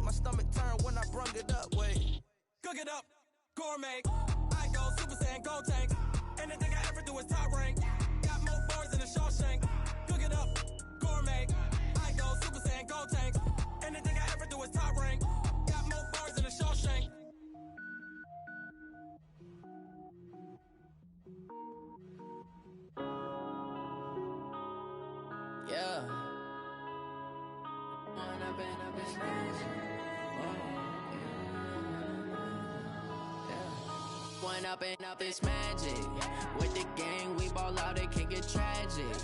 my stomach turned when I brung it up. Wait. Cook it up, gourmet. I go Super Saiyan, gold tank. Anything I ever do is top rank. Got more bars than a Shawshank. Cook it up, gourmet. I go Super Saiyan, gold tank. Anything I ever do is top rank. Got more bars than a Shawshank. Yeah. One up and up is magic. With the gang, we ball out, it can get tragic.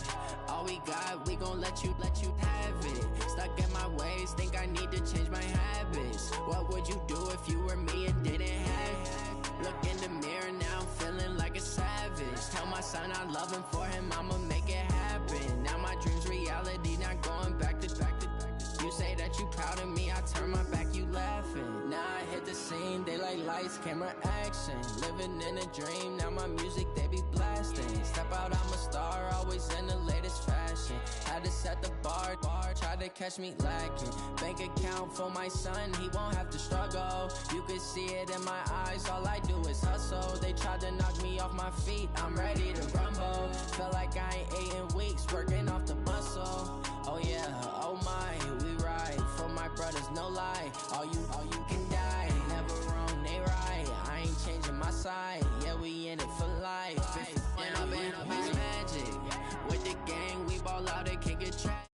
All we got, we gon' let you have it. Stuck in my ways, think I need to change my habits. What would you do if you were me and didn't have it? Look in the mirror, now I'm feeling like a savage. Tell my son I love him, for him I'ma make it happen. Now my dream's reality, not going back to. You say that you proud of me, I turn my back, you laughing. Now I hit the scene, they like lights, camera, action. Living in a dream, now my music, they be blasting. Step out, I'm a star, always in the latest fashion. Had to set the bar, try to catch me lacking. Bank account for my son, he won't have to struggle. You can see it in my eyes, all I do is hustle. They tried to knock me off my feet, I'm ready to rumble. Feel like I ain't ate in weeks, working off the muscle. Oh yeah, oh my, we ride for my brothers, no lie. All you can die, never wrong, they right. I ain't changing my side, yeah, we in it for life. If up is magic. With the gang, we ball out, it can get trapped.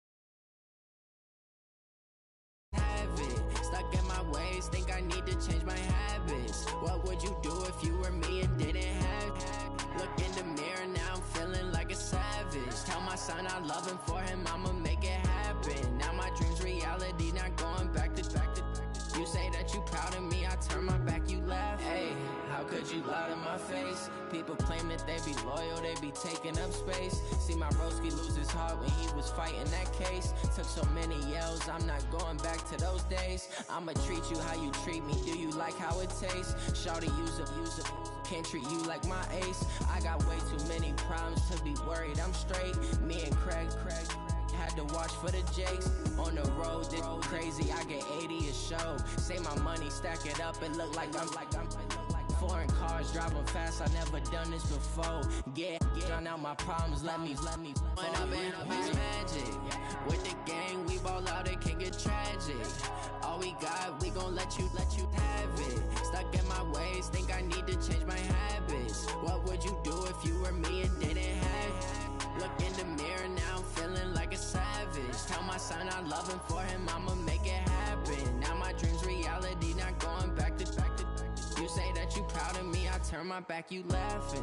Have it, stuck in my ways, think I need to change my habits. What would you do if you were me and didn't have it? Look in the mirror, now I'm feeling like a savage. Tell my son I love him, for him I'ma make it happen. Now my dream's reality, not going back to. You say that you proud of me, I turn my back, you laugh. Hey, how could you lie to my face? People claim that they be loyal, they be taking up space. See my broski lose his heart when he was fighting that case. Took so many yells, I'm not going back to those days. I'ma treat you how you treat me, do you like how it tastes? Shawty, use it, can't treat you like my ace. I got way too many problems to be worried, I'm straight. Me and Craig had to watch for the JAX. On the road, this crazy, I get 80 a show. Say my money, stack it up, it look like I'm foreign cars, driving fast, I never done this before. Yeah, drown out my problems, let me One up is magic. With the gang, we ball out, it can get tragic. All we got, we gon' let you have it. Stuck in my ways, think I need to change my habits. What would you do if you were me and didn't have it? Look in the mirror, now I'm feeling like a savage. Tell my son I love him, for him I'ma make it happen. Now my dream's reality, not going back to. You say that you proud of me, I turn my back, you laughing.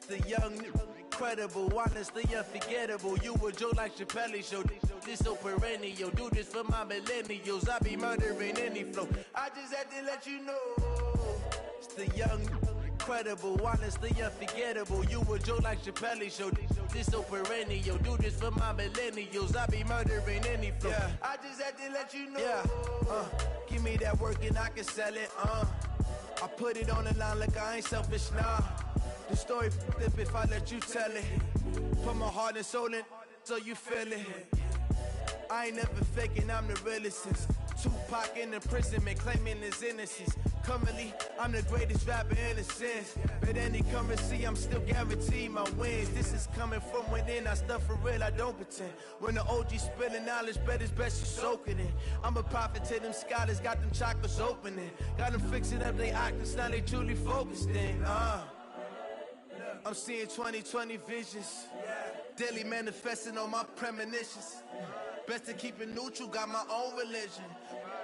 The young, incredible, honestly unforgettable. You a Joe like Chappelle show. This so perennial. Do this for my millennials. I be murdering any flow. I just had to let you know. It's the young, incredible, honestly unforgettable. You a Joe like Chappelle show. This so perennial. Do this for my millennials. I be murdering any flow. Yeah. I just had to let you know. Yeah. Give me that work and I can sell it. I put it on the line like I ain't selfish, nah. The story flip if I let you tell it. Put my heart and soul in so you feel it. I ain't never faking, I'm the realest since Tupac in imprisonment, claiming his innocence. Currently, I'm the greatest rapper in a sense. But any currency, I'm still guaranteed my wins. This is coming from within, I stuff for real, I don't pretend. When the OG spilling knowledge, bet it's best you soak it in. I'm a prophet to them scholars, got them chakras opening. Got them fixing up they octaves, now they truly focused in. I'm seeing 2020 visions, daily manifesting on my premonitions. Best to keep it neutral, got my own religion.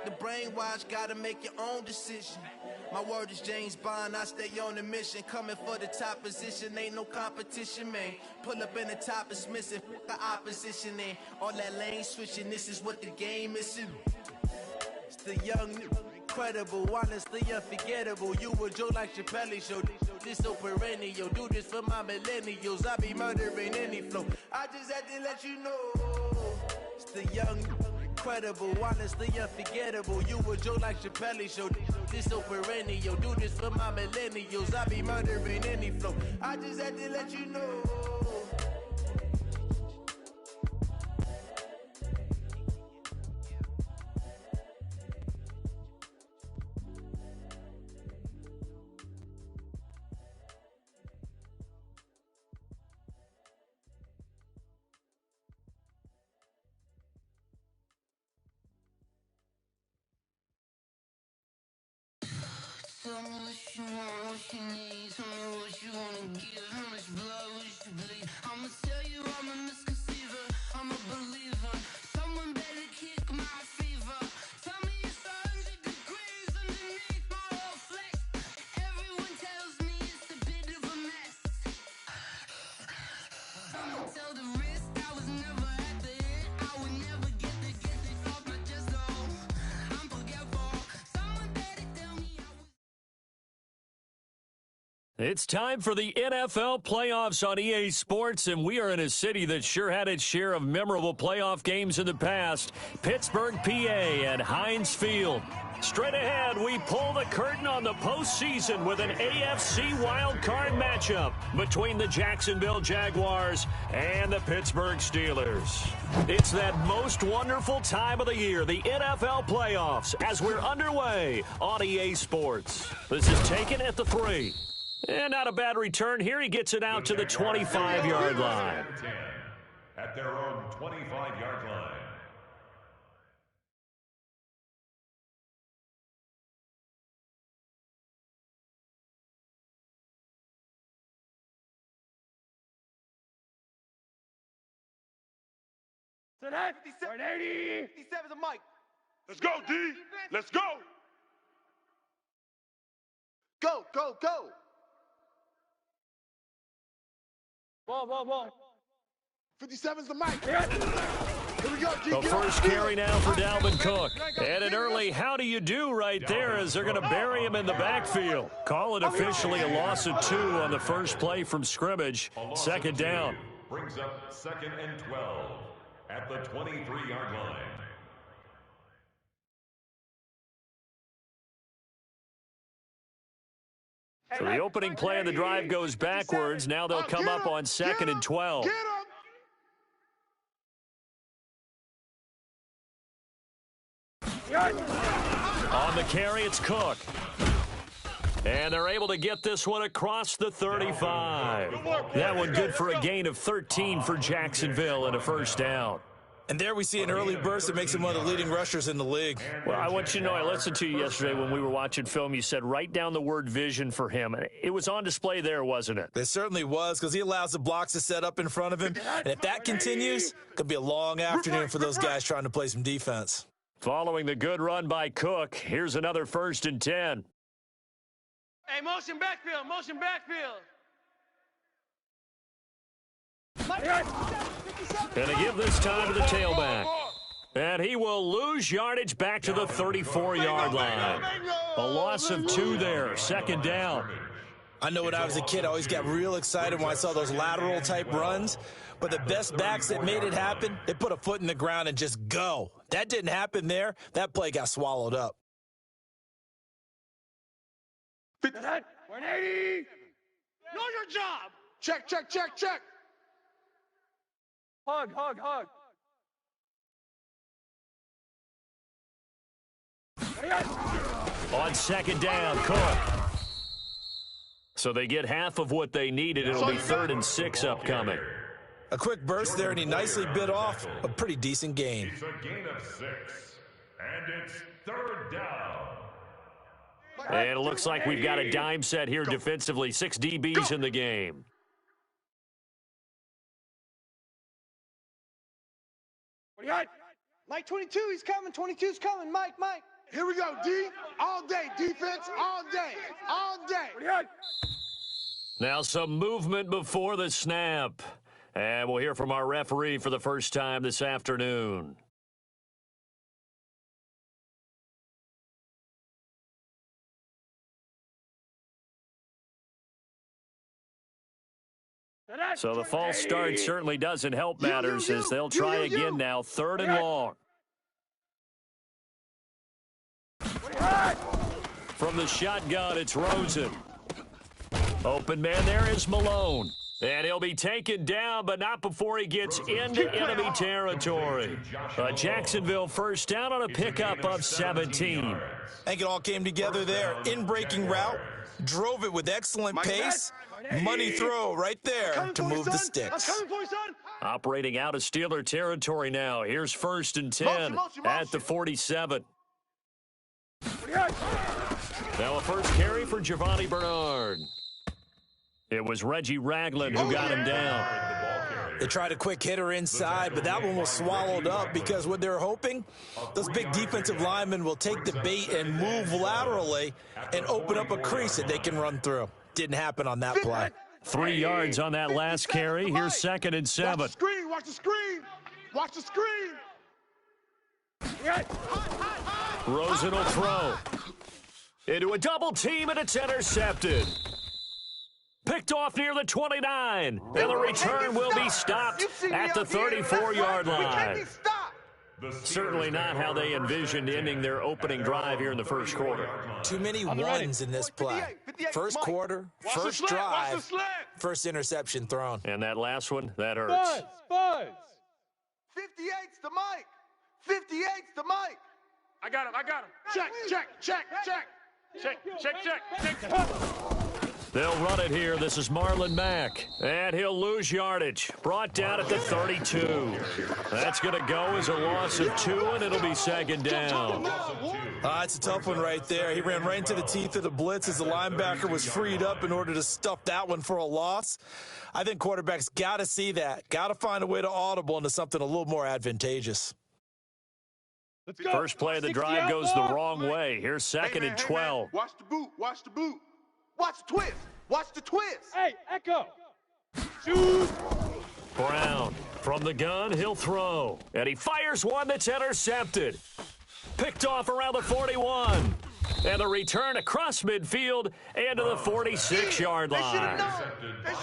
The brainwash, gotta make your own decision. My word is James Bond, I stay on the mission. Coming for the top position, ain't no competition, man. Pull up in the top, it's missing, the opposition in. All that lane switching, this is what the game is in. It's The young, incredible, honestly unforgettable. You a Joe like Chappelle show. This so perennial. Do this for my millennials. I be murdering any flow. I just had to let you know. It's the young, incredible, honestly unforgettable. You a Joe like Chappelle show. This so perennial. Do this for my millennials. I be murdering any flow. I just had to let you know. Tell me what you want, what you need. Tell me what you wanna give. How much blood would you bleed? I'ma tell you I'm a misconceiver. I'm a believer. Someone better kick my fever. Tell me it's 100 degrees underneath my whole flesh. Everyone tells me it's a bit of a mess. Someone tell the risk I was never at the end. I would never get it off my chest. Oh, I'm forgetful. Someone better tell me I was. It's time for the NFL playoffs on EA Sports, and we are in a city that sure had its share of memorable playoff games in the past, Pittsburgh, PA at Heinz Field. Straight ahead, we pull the curtain on the postseason with an AFC wildcard matchup between the Jacksonville Jaguars and the Pittsburgh Steelers. It's that most wonderful time of the year, the NFL playoffs, as we're underway on EA Sports. This is taken at the 3. And not a bad return here. He gets it out to the 25-yard line. At their own 25-yard line. Tonight, 180. 57's a mic. Let's go, D. Let's go. Go, go, go. Ball. 57's the mic. Here we go, D. The first carry now for Dalvin Cook. And an early how do you do right there as they're going to bury him in the backfield. Call it officially a loss of 2 on the first play from scrimmage. Second down. Brings up 2nd and 12 at the 23-yard line. So the opening play of the drive goes backwards. Now they'll come up on 2nd and 12. On the carry, it's Cook. And they're able to get this one across the 35. That one good for a gain of 13 for Jacksonville and a first down. And there we see an early burst that makes him one of the leading rushers in the league. Well, I want you to know, I listened to you yesterday when we were watching film. You said write down the word vision for him. It was on display there, wasn't it? It certainly was, because he allows the blocks to set up in front of him. And if that continues, it could be a long afternoon for those guys trying to play some defense. Following the good run by Cook, here's another 1st and 10. Hey, motion backfield. And they give this time to the tailback. And he will lose yardage back to the 34-yard line. A loss of 2 there, 2nd down. I know when I was a kid, I always got real excited when I saw those lateral-type runs. But the best backs that made it happen, they put a foot in the ground and just go. That didn't happen there. That play got swallowed up. 180. Know your job. Check. Hug. On 2nd down, Cook. So they get half of what they needed. It'll be 3rd and 6 upcoming. A quick burst there, and he nicely bit off a pretty decent gain. It's a gain of 6, and it's 3rd down. And it looks like we've got a dime set here defensively. 6 DBs in the game. What do you got? Mike 22, he's coming. 22's coming. Mike. Here we go, D. All day. Defense, all day. What do you got? Now some movement before the snap. And we'll hear from our referee for the first time this afternoon. So the false start certainly doesn't help matters as they'll try again now, 3rd and long. From the shotgun, it's Rosen. Open man there is Malone. And he'll be taken down, but not before he gets into enemy territory. A Jacksonville first down on a pickup of 17. I think it all came together there. In-breaking route, drove it with excellent pace. Money throw right there to move the sticks. Operating out of Steeler territory now. Here's 1st and 10 at the 47. Now a first carry for Giovanni Bernard. It was Reggie Ragland who got him down. They tried a quick hitter inside, but that one was swallowed up because what they're hoping, those big defensive linemen will take the bait and move laterally and open up a crease that they can run through. Didn't happen on that play. 3 yards on that last carry. Here's 2nd and 7. Watch the screen, watch the screen, watch the screen. Rosen will throw. Into a double team, and it's intercepted. Picked off near the 29, and the return will be stopped at the 34-yard line. Certainly not how they envisioned ending their opening drive here in the first quarter. Too many ones in this play. First quarter, first drive, first interception thrown. And that last one, that hurts. Buzz. 58's the mic. 58's the mic. I got him. Check. They'll run it here. This is Marlon Mack. And he'll lose yardage. Brought down at the 32. That's going to go as a loss of 2, and it'll be 2nd down. It's a tough one right there. He ran right into the teeth of the blitz as the linebacker was freed up in order to stuff that one for a loss. I think quarterbacks got to see that. Got to find a way to audible into something a little more advantageous. First play of the drive goes the wrong way. Here's 2nd and 12. Watch the boot. Watch the twist. Watch the twist. Hey, Echo. Shoot. Brown from the gun, he'll throw. And he fires one that's intercepted. Picked off around the 41. And the return across midfield and to the 46-yard line.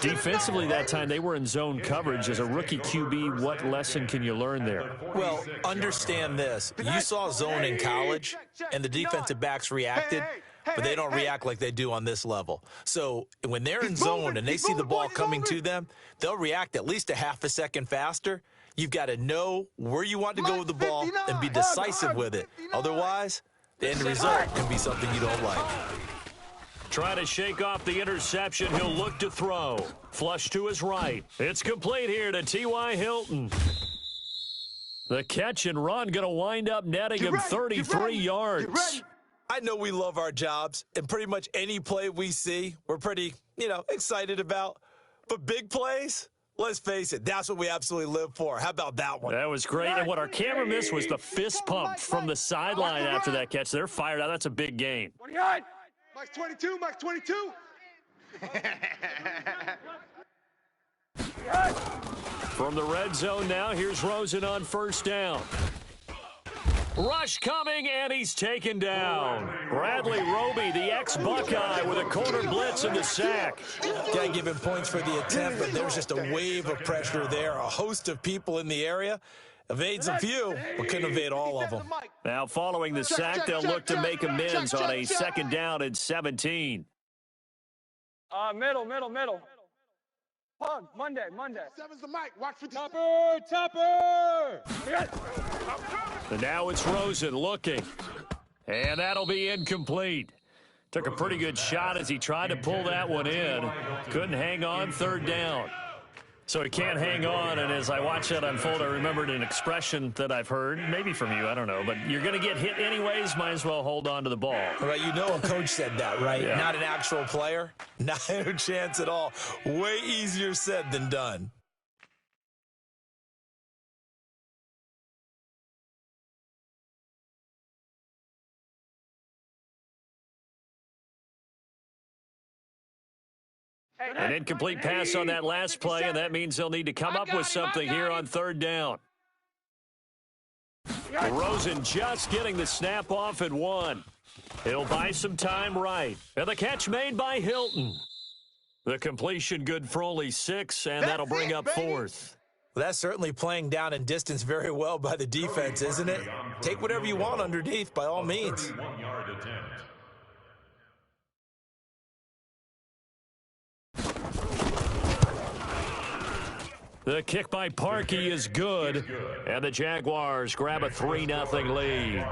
Defensively that time, they were in zone coverage. As a rookie QB, what lesson can you learn there? Well, understand this. You saw zone in college, and the defensive backs reacted, but they don't react like they do on this level. So when they're in zone and they see the ball coming to them, they'll react at least a half a second faster. You've got to know where you want to go with the ball and be decisive with it. Otherwise, the end result can be something you don't like. Try to shake off the interception. He'll look to throw. Flush to his right. It's complete here to T.Y. Hilton. The catch and run going to wind up netting him 33 yards. I know we love our jobs, and pretty much any play we see, we're pretty, excited about. But big plays, let's face it, that's what we absolutely live for. How about that one? That was great. And what our camera missed was the fist pump from the sideline after that catch. They're fired out. That's a big gain. Mike's 22, Mike's 22. From the red zone now, here's Rosen on first down. Rush coming, and he's taken down. Bradley Roby, the ex-Buckeye, with a corner blitz and the sack. Got to give him points for the attempt, but there's just a wave of pressure there. A host of people in the area. Evades a few, but couldn't evade all of them. Now, following the sack, they'll look to make amends on a 2nd down and 17. Middle. Pug, Monday. 7's the mic. Watch 50. Topper. And now it's Rosen looking. And that'll be incomplete. Took a pretty good shot as he tried to pull that one in. Couldn't hang on, 3rd down. So he can't hang on, and as I watch that unfold, I remembered an expression that I've heard, maybe from you, I don't know, but you're going to get hit anyways, might as well hold on to the ball. Right, a coach said that, right? Yeah. Not an actual player. Not a chance at all. Way easier said than done. An incomplete pass on that last play, and that means they'll need to come up with something here on 3rd down. Rosen just getting the snap off at 1. He'll buy some time right. And the catch made by Hilton. The completion good for only 6, and that'll bring up fourth. Well, that's certainly playing down in distance very well by the defense, isn't it? Take whatever you want underneath, by all means. 31-yard attempt. The kick by Parkey is good, and the Jaguars grab a 3-0 lead.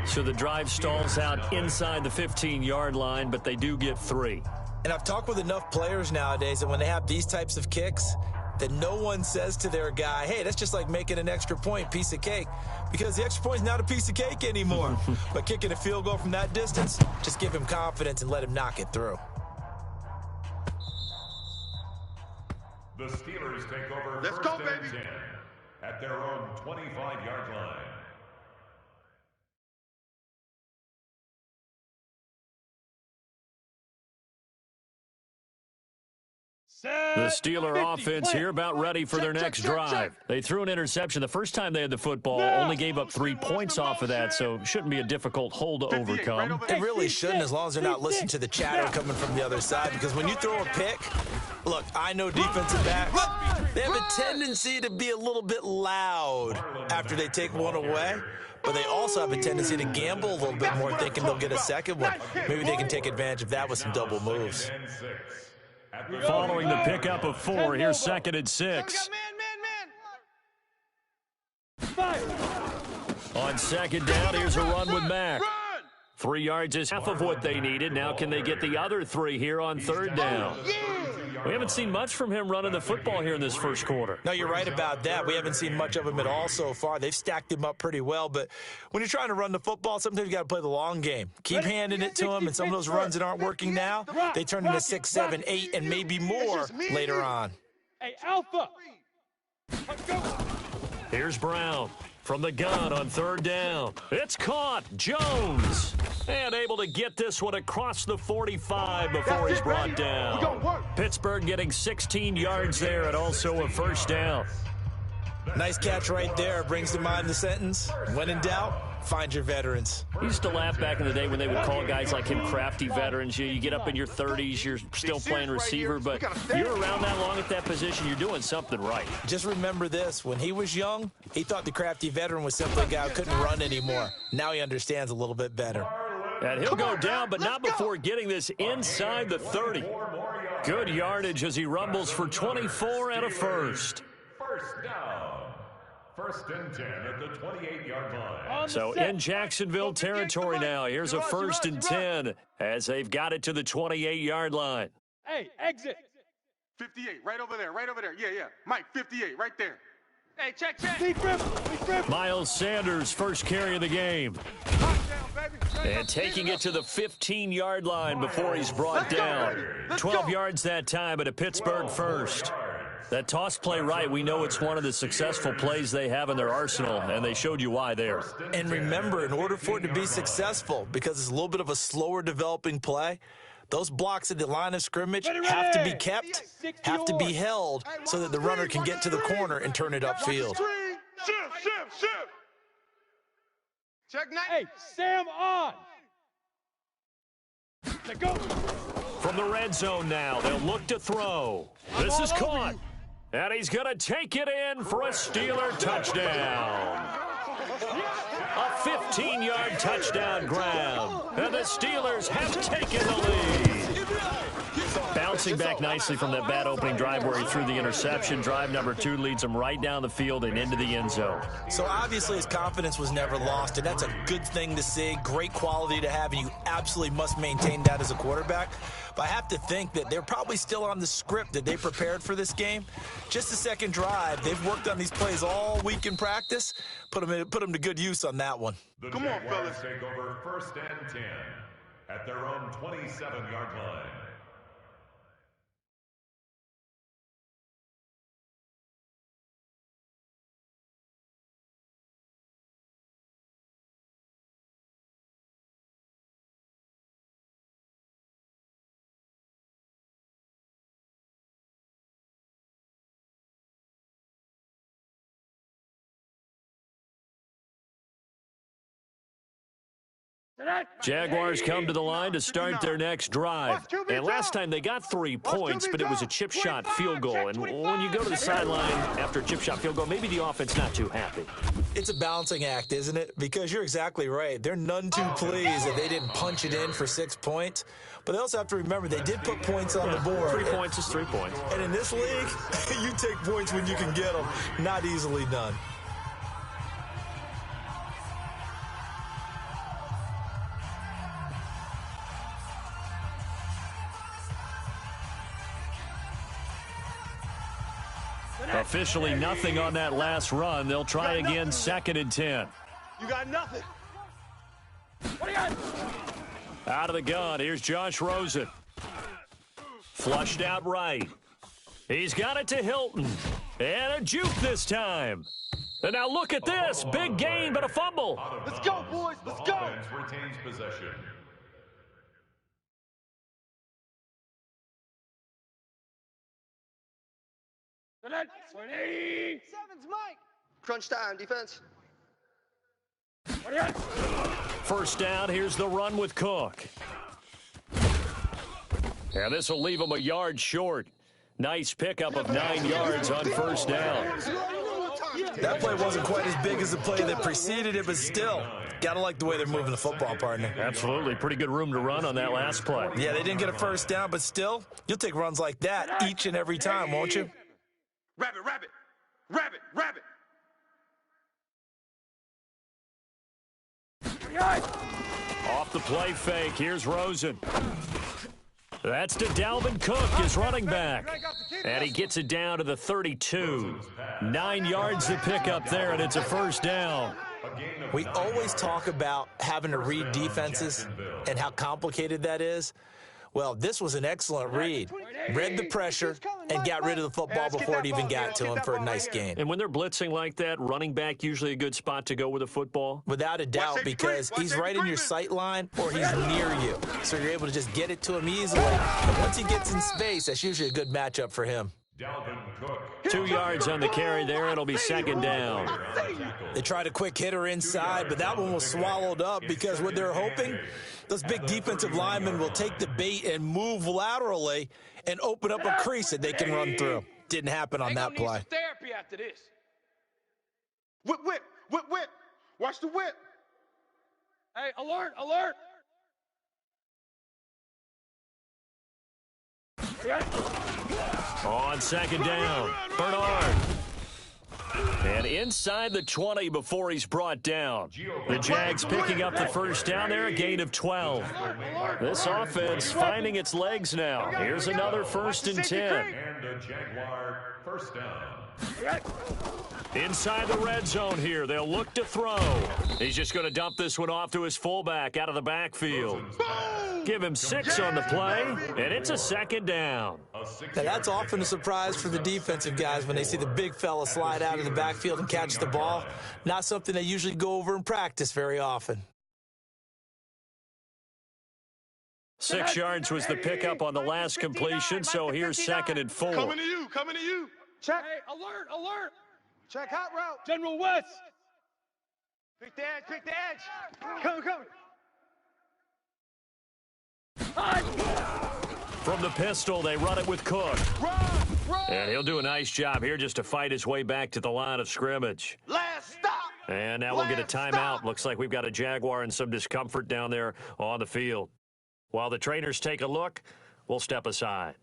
So the drive stalls out inside the 15-yard line, but they do get 3. And I've talked with enough players nowadays that when they have these types of kicks, that no one says to their guy, hey, that's just like making an extra point, piece of cake, because the extra point is not a piece of cake anymore. But kicking a field goal from that distance, just give him confidence and let him knock it through. The Steelers take over Let's first go, and baby. 10 at their own 25-yard line. The Steeler offense here about ready for their next drive. They threw an interception the first time they had the football, only gave up 3 points off of that, so shouldn't be a difficult hole to overcome. It really shouldn't, as long as they're not listening to the chatter coming from the other side, because when you throw a pick, look, I know defensive backs, they have a tendency to be a little bit loud after they take one away, but they also have a tendency to gamble a little bit more, thinking they'll get a second one. Maybe they can take advantage of that with some double moves. Following the pickup of 4, here's 2nd and 6. On 2nd down, here's a run with Mack. 3 yards is half of what they needed. Now can they get the other 3 here on 3rd down? We haven't seen much from him running the football here in this first quarter. No, you're right about that. We haven't seen much of him at all so far. They've stacked him up pretty well, but when you're trying to run the football, sometimes you got to play the long game. Keep handing it to him, and some of those runs that aren't working now, they turn into 6, 7, 8, and maybe more later on. Hey, Alpha! Here's Brown from the gun on 3rd down. It's caught. Jones. And able to get this one across the 45 before he's brought down. Pittsburgh getting 16 yards there and also a 1st down. Nice catch right there. Brings to mind the sentence, when in doubt, find your veterans. I used to laugh back in the day when they would call guys like him crafty veterans. You get up in your 30s, you're still playing receiver, but you're around that long at that position, you're doing something right. Just remember this, when he was young, he thought the crafty veteran was simply a guy who couldn't run anymore. Now he understands a little bit better. And he'll go down, but not before getting this inside the 30. Good yardage as he rumbles for 24 and a 1st. First down. 1st and 10 at the 28-yard line. So in Jacksonville territory now. Here's a 1st and 10 as they've got it to the 28-yard line. Hey, exit. 58, right over there, right over there. Yeah, yeah. Mike, 58, right there. Hey, check. Deep rip. Miles Sanders, first carry of the game. And taking it to the 15-yard line before he's brought down. 12 yards that time, but a Pittsburgh 1st. That toss play right, we know it's one of the successful plays they have in their arsenal, and they showed you why there. And remember, in order for it to be successful, because it's a little bit of a slower developing play, those blocks at the line of scrimmage have to be kept, have to be held, so that the runner can get to the corner and turn it upfield. Shift. Check 9. Hey, Sam on. Let go. From the red zone now, they'll look to throw. This is caught. And he's going to take it in for a Steeler touchdown. A 15-yard touchdown grab. And the Steelers have taken the lead. Bouncing back nicely from that bad opening drive where he threw the interception. Drive number 2 leads him right down the field and into the end zone. So obviously his confidence was never lost, and that's a good thing to see. Great quality to have, and you absolutely must maintain that as a quarterback. But I have to think that they're probably still on the script that they prepared for this game. Just the second drive, they've worked on these plays all week in practice. Put them to good use on that one. Come on, fellas. Take over 1st and 10 at their own 27-yard line. Jaguars come to the line to start their next drive. And last time they got 3 points, but it was a chip shot field goal. And when you go to the sideline after a chip shot field goal, maybe the offense not too happy. It's a balancing act, isn't it? Because you're exactly right. They're none too pleased that they didn't punch it in for 6 points. But they also have to remember they did put points on the board. 3 points is 3 points. And in this league, you take points when you can get them. Not easily done. Officially nothing on that last run. They'll try again, 2nd and 10. You got nothing. What do you got? Out of the gun, here's Josh Rosen. Flushed out right. He's got it to Hilton. And a juke this time. And now look at this. Big gain, but a fumble. Let's go, boys. Let's go. Offense retains possession. Sevens, Mike. Crunch time, defense. First down, here's the run with Cook. And this will leave him a yard short. Nice pickup of 9 yards on first down. That play wasn't quite as big as the play that preceded it, but still, gotta like the way they're moving the football, partner. Absolutely. Pretty good room to run on that last play. Yeah, they didn't get a first down, but still, you'll take runs like that each and every time, won't you? Rabbit, rabbit, rabbit, rabbit. Off the play fake, here's Rosen. That's to Dalvin Cook, his running back. And he gets it down to the 32. 9 yards to pick up there, and it's a first down. We always talk about having to read defenses and how complicated that is. Well, this was an excellent read. Read the pressure and got rid of the football before it even got to him for a nice gain. And when they're blitzing like that, running back usually a good spot to go with the football? Without a doubt, because he's right in your sight line or he's near you. So you're able to just get it to him easily. And once he gets in space, that's usually a good matchup for him. 2 yards on the carry there. It'll be 2nd down. They tried a quick hitter inside, but that one was swallowed up because what they're hoping, those big defensive linemen will take the bait and move laterally and open up a crease that they can run through. Didn't happen on that play. Therapy after this. Whip, whip, whip, whip. Watch the whip. Hey, alert, alert. On 2nd down, Bernard. And inside the 20 before he's brought down. The Jags picking up the first down there, a gain of 12. This offense finding its legs now. Here's another 1st and 10. And a Jaguar first down. Inside the red zone here, they'll look to throw. He's just going to dump this one off to his fullback out of the backfield. Give him 6 on the play, and it's a 2nd down. Now, that's often a surprise for the defensive guys when they see the big fella slide out of the backfield and catch the ball. Not something they usually go over in practice very often. 6 yards was the pickup on the last completion, so here's 2nd and 4. Coming to you, coming to you. Check. Hey, alert, alert. Check hot route. General West. Pick the edge, pick the edge. Come, come. From the pistol, they run it with Cook. And he'll do a nice job here just to fight his way back to the line of scrimmage. Last stop. And now we'll get a timeout. Looks like we've got a Jaguar and some discomfort down there on the field. While the trainers take a look, we'll step aside.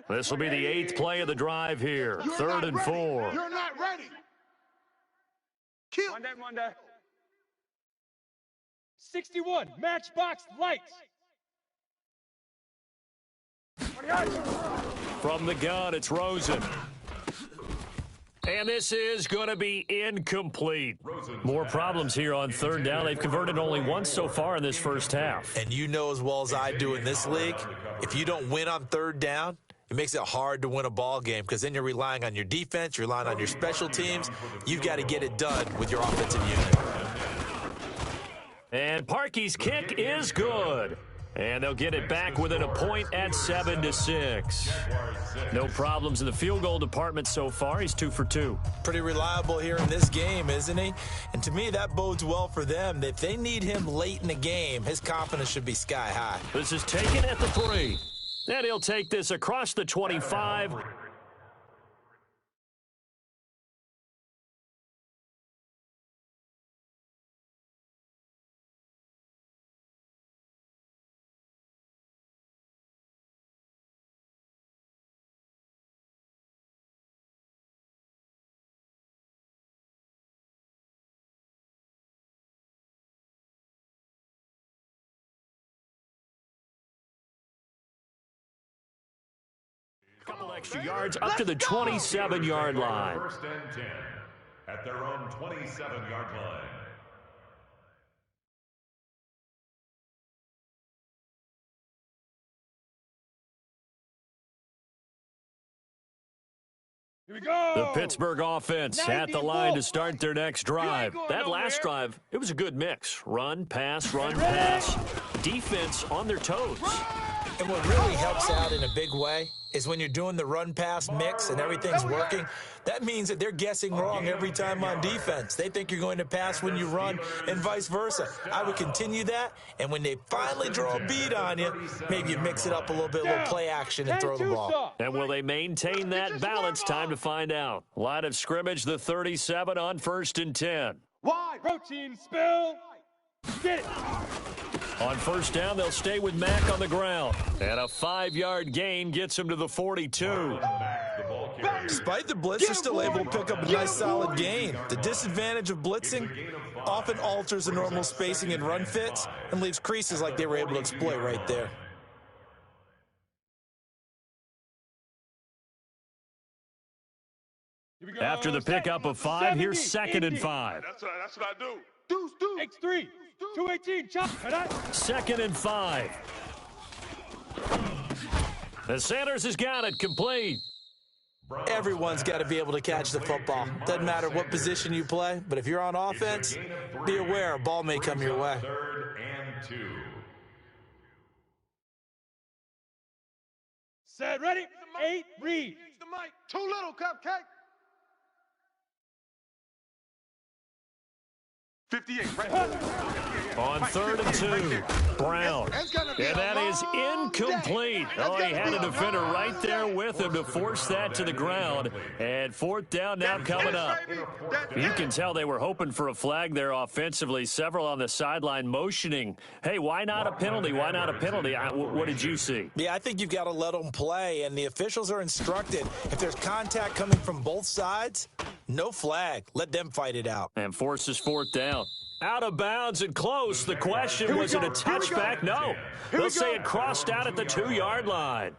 This will be the 8th play of the drive here. 3rd and 4. You're not ready. Kill. Monday. 61, matchbox lights. From the gun, it's Rosen. And this is going to be incomplete. More problems here on 3rd down. They've converted only once so far in this first half. And you know as well as I do in this league, if you don't win on 3rd down, it makes it hard to win a ball game because then you're relying on your defense, you're relying on your special teams. You've got to get it done with your offensive unit. And Parkey's kick is good. And they'll get it back within a point at 7-6. No problems in the field goal department so far. He's 2 for 2. Pretty reliable here in this game, isn't he? And to me, that bodes well for them. If they need him late in the game, his confidence should be sky high. This is taken at the 3. And he'll take this across the 25. Couple extra yards up to the 27-yard line. First and 10 at their own 27-yard line. Here we go. The Pittsburgh offense at the line to start their next drive. That last drive, it was a good mix. Run, pass, defense on their toes. And what really helps out in a big way is when you're doing the run-pass mix and everything's working, that means that they're guessing wrong every time on defense. They think you're going to pass when you run and vice versa. I would continue that, and when they finally draw a beat on you, maybe you mix it up a little bit, a little play action, and throw the ball. And will they maintain that balance? Time to find out. Line of scrimmage, the 37 on 1st and 10. Wide. Protein spill. Get it. On 1st down, they'll stay with Mack on the ground. And a 5-yard gain gets him to the 42. Despite the blitz, they're still able to pick up a nice solid gain. The disadvantage of blitzing often alters the normal spacing and run fits and leaves creases like they were able to exploit right there. After the pickup of 5, here's 2nd and 5. That's what I do. Deuce. X3. 218. Chop. 2nd and 5. The Sanders has got it complete. Everyone's got to be able to catch the football. Doesn't matter what position you play, but if you're on offense, be aware a ball may come your way. 3rd and 2. Set. Ready. 8. Read. The mic. Too little, cupcake. 58, right? On 3rd and 2, Brown. And that is incomplete. Oh, he had a defender right there with him to force that to the ground. And 4th down now coming up. You can tell they were hoping for a flag there offensively. Several on the sideline motioning. Hey, why not a penalty? Why not a penalty? What did you see? Yeah, I think you've got to let them play, and the officials are instructed. If there's contact coming from both sides, no flag. Let them fight it out. And forces 4th down. Out of bounds and close. The question, was it a touchback? No. They'll say it crossed out at the 2-yard line.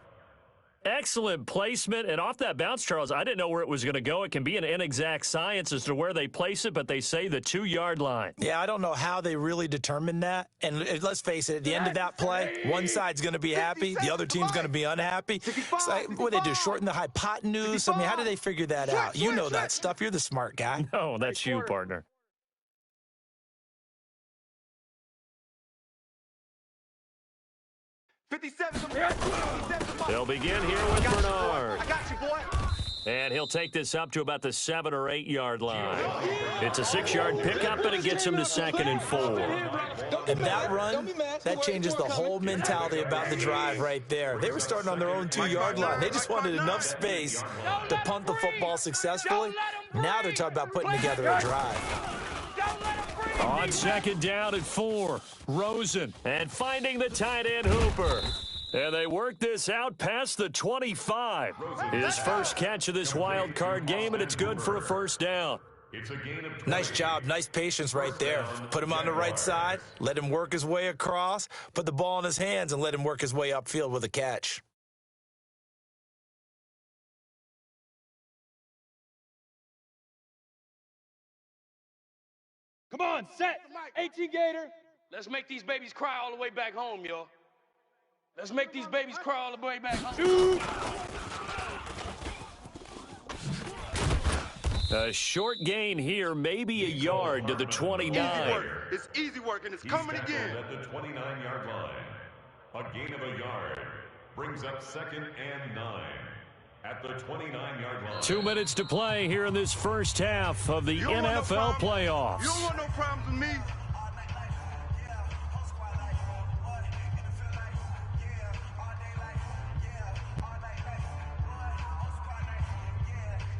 Excellent placement. And off that bounce, Charles, I didn't know where it was going to go. It can be an inexact science as to where they place it, but they say the 2-yard line. Yeah, I don't know how they really determined that. And let's face it, at the end of that play, one side's going to be happy, the other team's going to be unhappy. It's like, what do they do, shorten the hypotenuse? I mean, how do they figure that out? You know that stuff. You're the smart guy. No, that's you, partner. They'll begin here with Bernard. I got you, boy. And he'll take this up to about the 7 or 8 yard line. It's a 6-yard pickup, and it gets him to 2nd and 4. And that run, that changes the whole mentality about the drive right there. They were starting on their own 2-yard line. They just wanted enough space to punt the football successfully. Now they're talking about putting together a drive. On 2nd down at 4, Rosen, and finding the tight end Hooper. And they work this out past the 25. His first catch of this wild card game, and it's good for a 1st down. Nice job, nice patience right there. Put him on the right side, let him work his way across, put the ball in his hands, and let him work his way upfield with a catch. Come on, set. 18 Gator. Let's make these babies cry all the way back home, y'all. Let's make these babies cry all the way back home. Shoot. A short gain here, maybe a yard to the 29. It's easy work, and it's coming again. At the 29-yard line. A gain of a yard brings up 2nd and 9 at the 29-yard line. 2 minutes to play here in this first half of the NFL playoffs. You don't want no problems with me.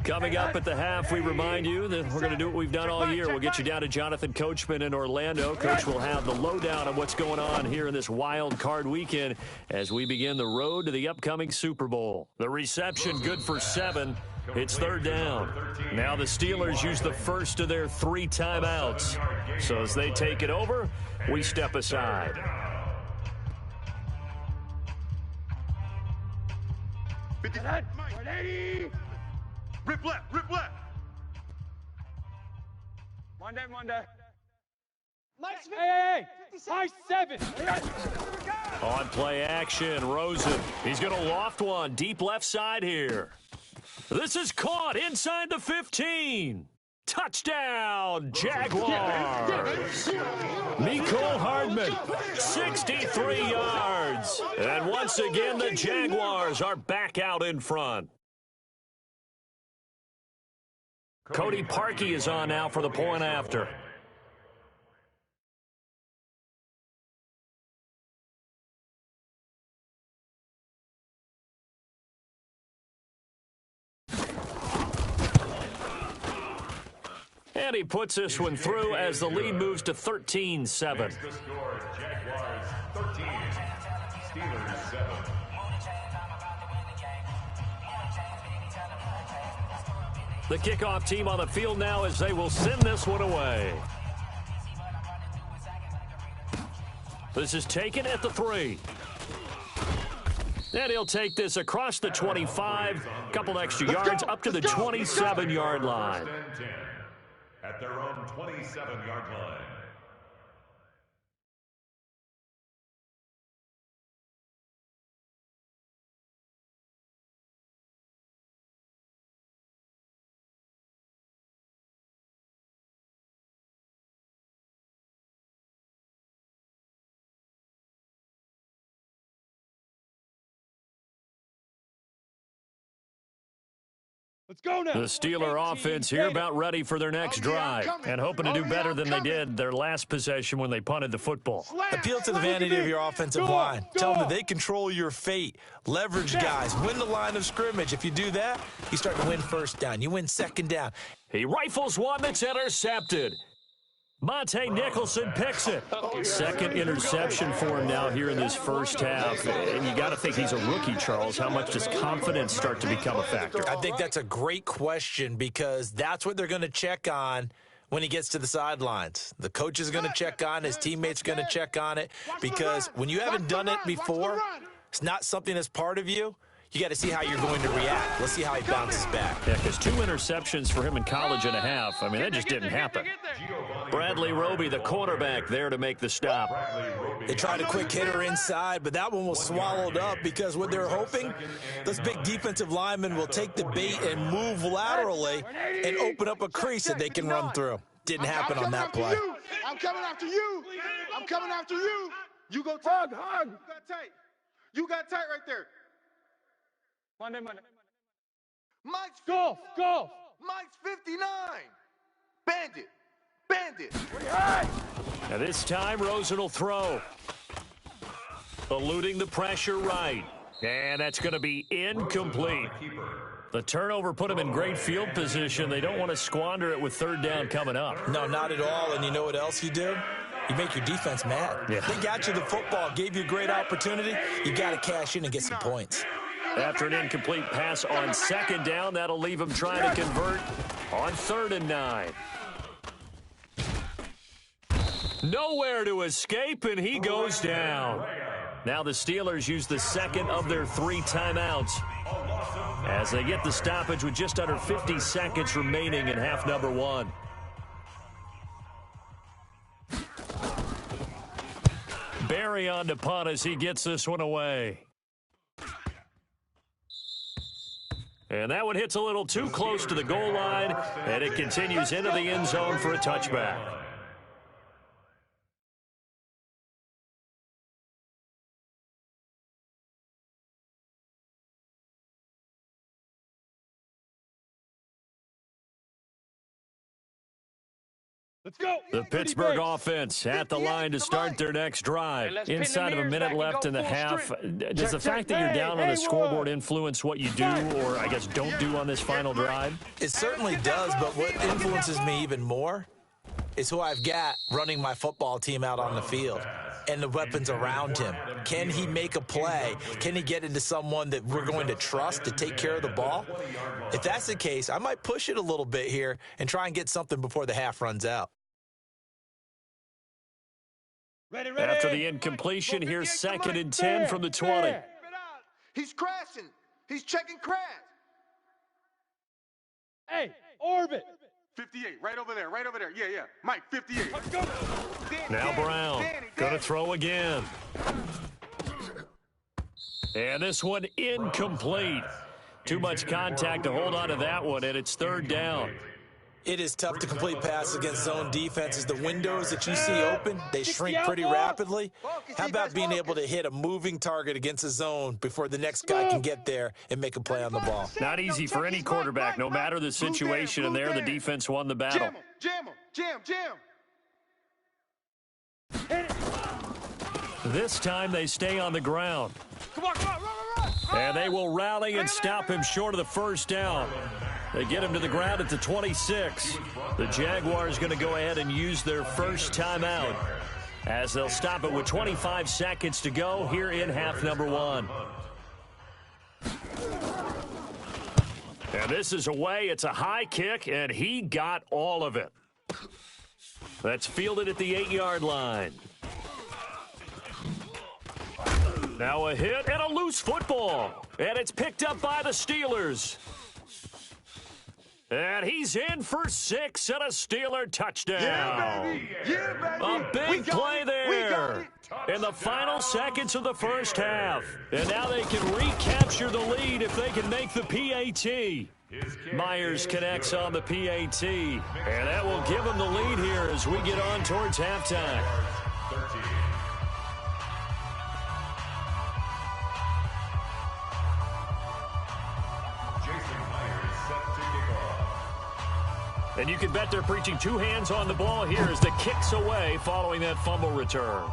Coming up at the half, we remind you that we're going to do what we've done all year. We'll get you down to Jonathan Coachman in Orlando. Coach will have the lowdown on what's going on here in this wild card weekend as we begin the road to the upcoming Super Bowl. The reception good for 7. It's 3rd down. Now the Steelers use the first of their 3 timeouts. So as they take it over, we step aside. Rip left, rip left. Monday. Hey, Mike 7. On play action, Rosen. He's going to loft one deep left side here. This is caught inside the 15. Touchdown, Jaguars. Nicole Hardman, 63 yards. And once again, the Jaguars are back out in front. Cody Parkey is on now for the point after. And he puts this one through as the lead moves to 13-7. The score, Jaguars 13, Steelers 7. The kickoff team on the field now as they will send this one away. This is taken at the 3. And he'll take this across the 25, couple extra yards up to the 27-yard line. First and 10 at their own 27-yard line. Let's go now. The Steeler offense here about ready for their next drive and hoping to do better than they did their last possession when they punted the football. Appeal to the vanity of your offensive line. Tell them that they control your fate. Leverage guys. Win the line of scrimmage. If you do that, you start to win 1st down. You win 2nd down. He rifles one that's intercepted. Monte Nicholson picks it. 2nd interception for him now here in this first half. And you got to think he's a rookie, Charles. How much does confidence start to become a factor? I think that's a great question because that's what they're going to check on when he gets to the sidelines. The coach is going to check on, his teammates are going to check on it because when you haven't done it before, it's not something that's part of you. You got to see how you're going to react. Let's see how he bounces back. Yeah, because 2 interceptions for him in college and a half. I mean, that just didn't happen. Bradley Roby, the quarterback, there to make the stop. They tried a quick hitter inside, but that one was swallowed up because what they're hoping, those big defensive linemen will take the bait and move laterally and open up a crease that they can run through. Didn't happen on that play. I'm coming after you. I'm coming after you. You go tight. Hug. You got tight. You got tight right there. Monday. Mike's Golf. Mike's 59. Bandit. Now this time, Rosen will throw. Eluding the pressure right. And that's going to be incomplete. The turnover put them in great field position. They don't want to squander it with 3rd down coming up. No, not at all. And you know what else you do? You make your defense mad. Yeah. They got you the football, gave you a great opportunity. You got to cash in and get some points. After an incomplete pass on 2nd down, that'll leave him trying to convert on 3rd and 9. Nowhere to escape, and he goes down. Now the Steelers use the 2nd of their 3 timeouts as they get the stoppage with just under 50 seconds remaining in half number 1. Barry on to punt as he gets this one away. And that one hits a little too close to the goal line, and it continues into the end zone for a touchback. Let's go. The Pittsburgh offense at the line to start their next drive. Inside of a minute left in the half. Does the fact that you're down on the scoreboard influence what you do or, I guess, don't do on this final drive? It certainly does, but what influences me even more is who I've got running my football team out on the field and the weapons around him. Can he make a play? Can he get into someone that we're going to trust to take care of the ball? If that's the case, I might push it a little bit here and try and get something before the half runs out. Ready. After the incompletion, here's 2nd and 10 from the 20. He's crashing. He's checking crash. Hey, orbit. 58, right over there. Yeah. Mike, 58. Let's go. Now Brown, going to throw again. And this one incomplete. Too much contact to hold on to that one, and it's 3rd down. It is tough to complete passes against zone defenses. The windows that you see open, they shrink pretty rapidly. How about being able to hit a moving target against a zone before the next guy can get there and make a play on the ball? Not easy for any quarterback, no matter the situation, and there the defense won the battle. Jam. This time they stay on the ground. Come on, run. And they will rally and stop him short of the 1st down. They get him to the ground at the 26. The Jaguars going to go ahead and use their first timeout as they'll stop it with 25 seconds to go here in half number 1. And this is away. It's a high kick, and he got all of it. That's fielded at the 8-yard line. Now a hit and a loose football. And it's picked up by the Steelers. And he's in for 6 and a Steeler touchdown. Yeah, baby. A big play there in the final seconds of the first half. And now they can recapture the lead if they can make the PAT. Myers connects on the PAT. And that will give them the lead here as we get on towards halftime. And you can bet they're preaching 2 hands on the ball here as the kick's away following that fumble return.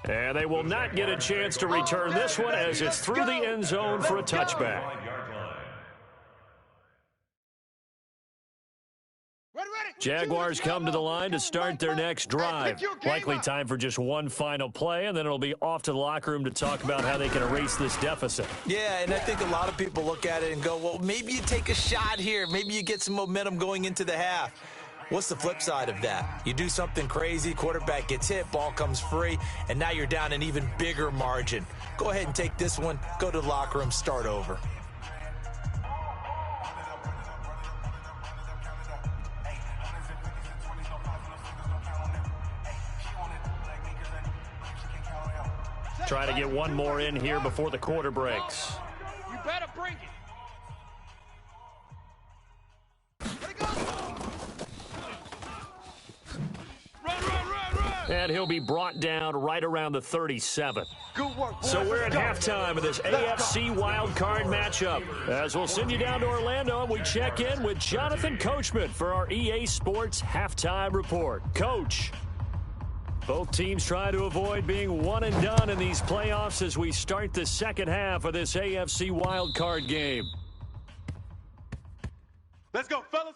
And they will not get a chance to return this one as it's through the end zone for a touchback. Jaguars come to the line to start their next drive. Likely time for just one final play, and then it'll be off to the locker room to talk about how they can erase this deficit. Yeah, and I think a lot of people look at it and go, well, maybe you take a shot here. Maybe you get some momentum going into the half. What's the flip side of that? You do something crazy, quarterback gets hit, ball comes free, and now you're down an even bigger margin. Go ahead and take this one, go to the locker room, start over. Try to get one more in here before the quarter breaks. You better bring it. Run. And he'll be brought down right around the 37. Good work, boys. So we're at halftime of this AFC wildcard matchup. As we'll send you down to Orlando, we check in with Jonathan Coachman for our EA Sports Halftime Report. Coach, both teams try to avoid being one and done in these playoffs as we start the second half of this AFC wildcard game. Let's go, fellas.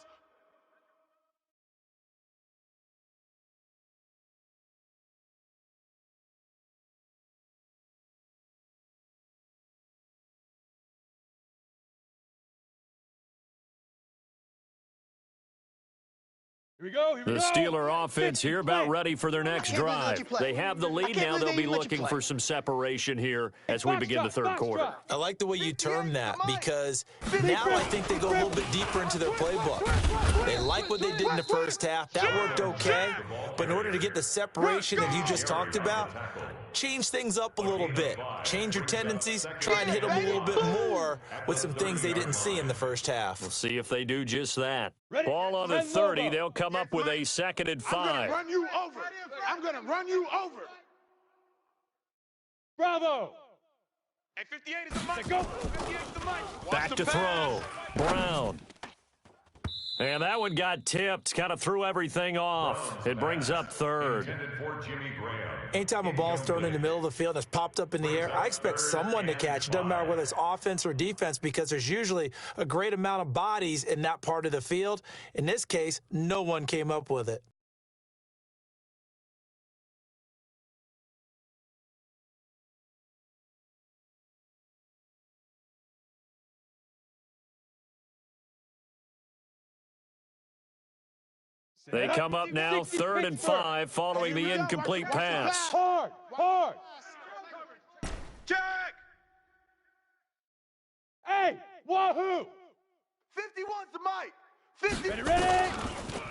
Here we go. The Steeler offense here about ready for their next drive. They have the lead now. They'll be looking for some separation here as we begin the third quarter. I like the way you term that because now I think they go a little bit deeper into their playbook. They like what they did in the first half. That worked okay. But in order to get the separation that you just talked about, change things up a little bit. Change your tendencies. Try and hit them a little bit more with some things they didn't see in the first half. We'll see if they do just that. Ball on the 30. They'll come up with a 2nd and 5. I'm going to run you over. Bravo. Hey, 58 is the mic. Go. 58 is the mic. Back to throw. Brown. And that one got tipped, kind of threw everything off. It brings up third. Anytime a ball's thrown in the middle of the field and it's popped up in the air, I expect someone to catch. It doesn't matter whether it's offense or defense because there's usually a great amount of bodies in that part of the field. In this case, no one came up with it. They come up now, 3rd and 5, following the incomplete pass. Hard, hard. Jack! Hey, wahoo! 51's the mic. 50. Ready?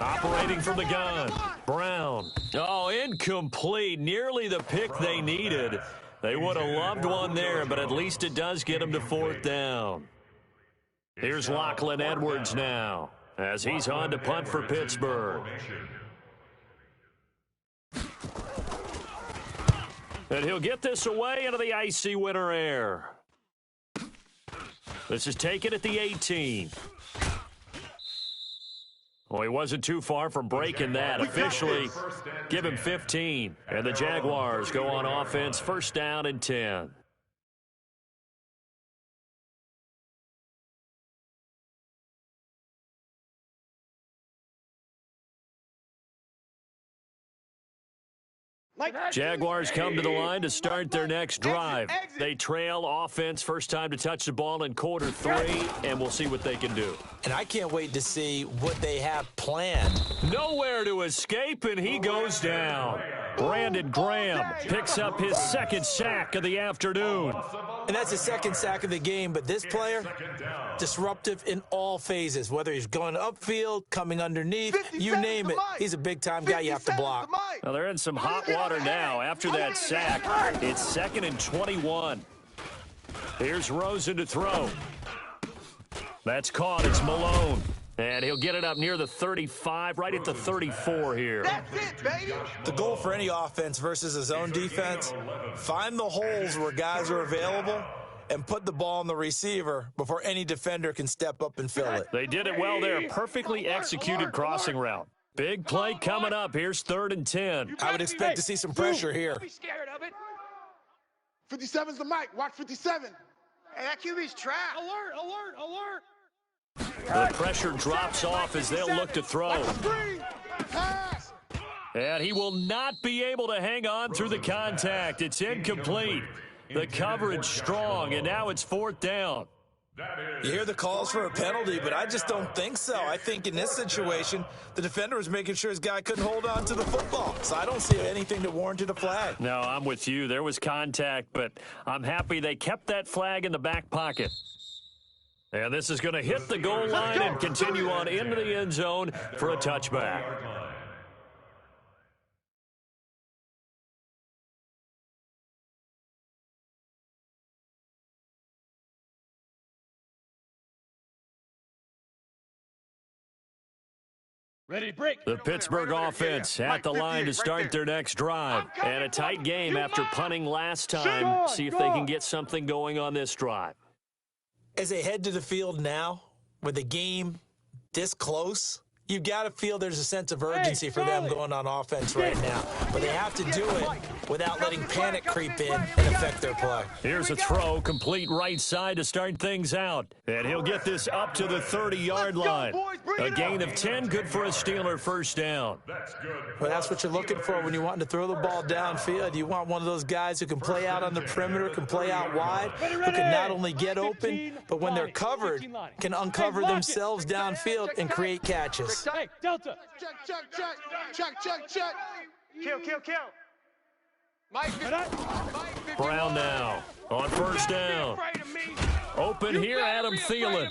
Operating from the gun, Brown. Oh, incomplete. Nearly the pick they needed. They would have loved one there, but at least it does get them to 4th down. Here's Lachlan Edwards now, as he's on to punt for Pittsburgh. And he'll get this away into the icy winter air. This is taken at the 18. Well, he wasn't too far from breaking that. Officially, give him 15. And the Jaguars go on offense, 1st down and 10. Jaguars come to the line to start their next drive. They trail offense, first time to touch the ball in quarter 3, and we'll see what they can do. And I can't wait to see what they have planned. Nowhere to escape, and he goes down. Brandon Graham picks up his 2nd sack of the afternoon. And that's his 2nd sack of the game, but this player, disruptive in all phases, whether he's going upfield, coming underneath, you name it. He's a big-time guy you have to block. Well, they're in some hot water now after that sack. It's 2nd and 21. Here's Rosen to throw. That's caught. It's Malone. And he'll get it up near the 35, right at the 34 here. That's it, baby. The goal for any offense versus a zone defense, find the holes where guys are available and put the ball on the receiver before any defender can step up and fill it. They did it well there. Perfectly executed crossing route. Big play coming up. Here's 3rd and 10. I would expect to see some pressure here. 57's the mic. Watch 57. Hey, that QB's trapped. Alert, alert, alert. The pressure drops off as they'll look to throw. And he will not be able to hang on through the contact. It's incomplete. The coverage strong, and now it's 4th down. You hear the calls for a penalty, but I just don't think so. I think in this situation, the defender was making sure his guy couldn't hold on to the football. So I don't see anything that warranted a flag. No, I'm with you. There was contact, but I'm happy they kept that flag in the back pocket. And this is going to hit the goal line and continue on into the end zone for a touchback. Ready, break. The Pittsburgh offense at the line to start their next drive. And a tight game after punting last time. See if they can get something going on this drive. As they head to the field now, with the game this close, you've got to feel there's a sense of urgency for them going on offense right now. But they have to do it without letting panic creep in and affect their play. Here's a throw, complete right side to start things out. And he'll get this up to the 30-yard line. A gain of 10, good for a Steeler 1st down. Well, that's what you're looking for when you're wanting to throw the ball downfield. You want one of those guys who can play out on the perimeter, can play out wide, who can not only get open, but when they're covered, can uncover themselves downfield and create catches. Hey, Delta. Check. Kill. Brown now on 1st down. Open here, Adam Thielen.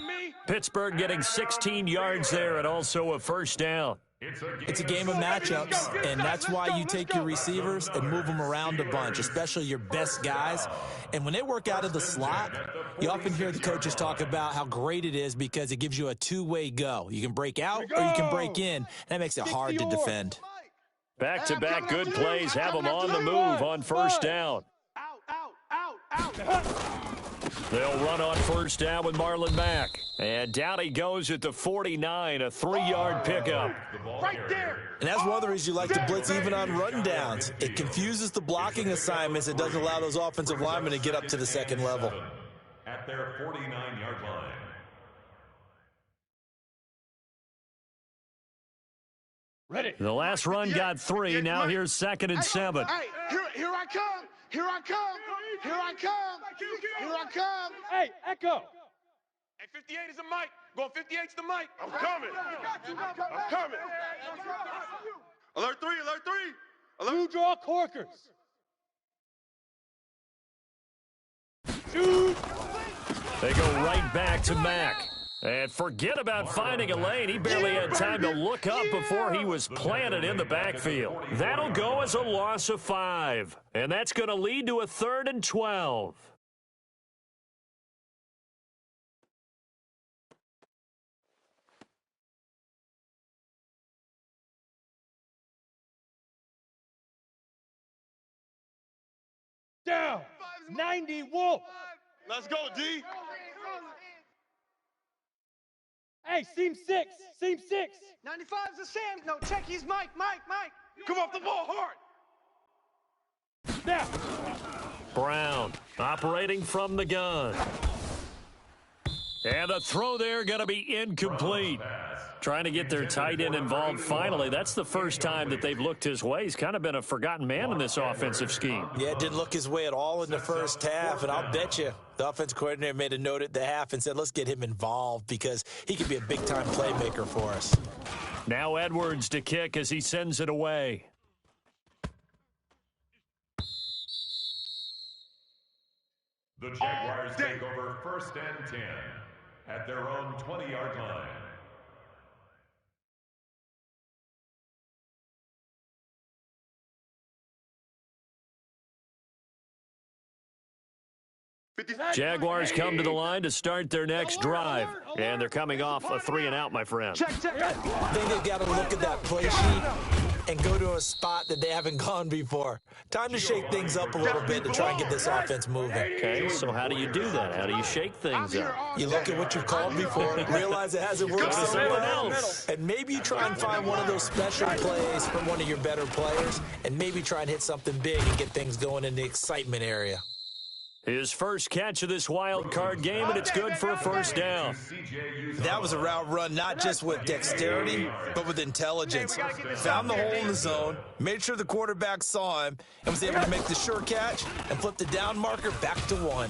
Pittsburgh getting 16 yards there and also a 1st down. It's a game of matchups, and that's why you take your receivers and move them around a bunch, especially your best guys. And when they work out of the slot, you often hear the coaches talk about how great it is because it gives you a two-way go. You can break out or you can break in. That makes it hard to defend. Back-to-back good plays have them on the move on 1st down. Out. They'll run on first down with Marlon Mack. And down he goes at the 49, a 3-yard pickup. Right there. And that's one of the reasons you like to blitz even on rundowns. It confuses the blocking assignments. It doesn't allow those offensive linemen to get up to the second level. At their 49-yard line. Ready. The last run got 3. Now here's 2nd and 7. Hey, here I come. Here I come. Here I come. Here I come. Hey, Echo. Hey, 58 is the mic. Going 58's the mic. I'm coming. I'm coming. Alert 3, alert 3. Alert. You draw corkers. Shoot. They go right back to Mack. And forget about finding a lane. He barely had time to look up before he was planted in the backfield. That'll go as a loss of 5. And that's going to lead to a 3rd and 12. Down. 90 Wolf. Let's go, D. Hey, seam 6. Seam 6. 95's the Sam. No, check his Mike. Come off the ball hard. Now. Brown operating from the gun. And the throw there going to be incomplete. Trying to get their tight end involved finally. That's the first time that they've looked his way. He's kind of been a forgotten man in this offensive scheme. Yeah, it didn't look his way at all in the first half, and I'll bet you the offensive coordinator made a note at the half and said, let's get him involved because he could be a big-time playmaker for us. Now Edwards to kick as he sends it away. The Jaguars take over 1st and 10 at their own 20-yard line. Jaguars come to the line to start their next drive. And they're coming off a 3-and-out, my friend. I think they've got to look at that play sheet and go to a spot that they haven't gone before. Time to shake things up a little bit to try and get this offense moving. Okay, so how do you do that? How do you shake things up? You look at what you've called before, realize it hasn't worked somewhere else, and maybe you try and find one of those special plays from one of your better players, and maybe try and hit something big and get things going in the excitement area. His first catch of this wild card game, and it's good for a first down. That was a route run, not just with dexterity, but with intelligence. Found the hole in the zone, made sure the quarterback saw him, and was able to make the sure catch and flip the down marker back to 1.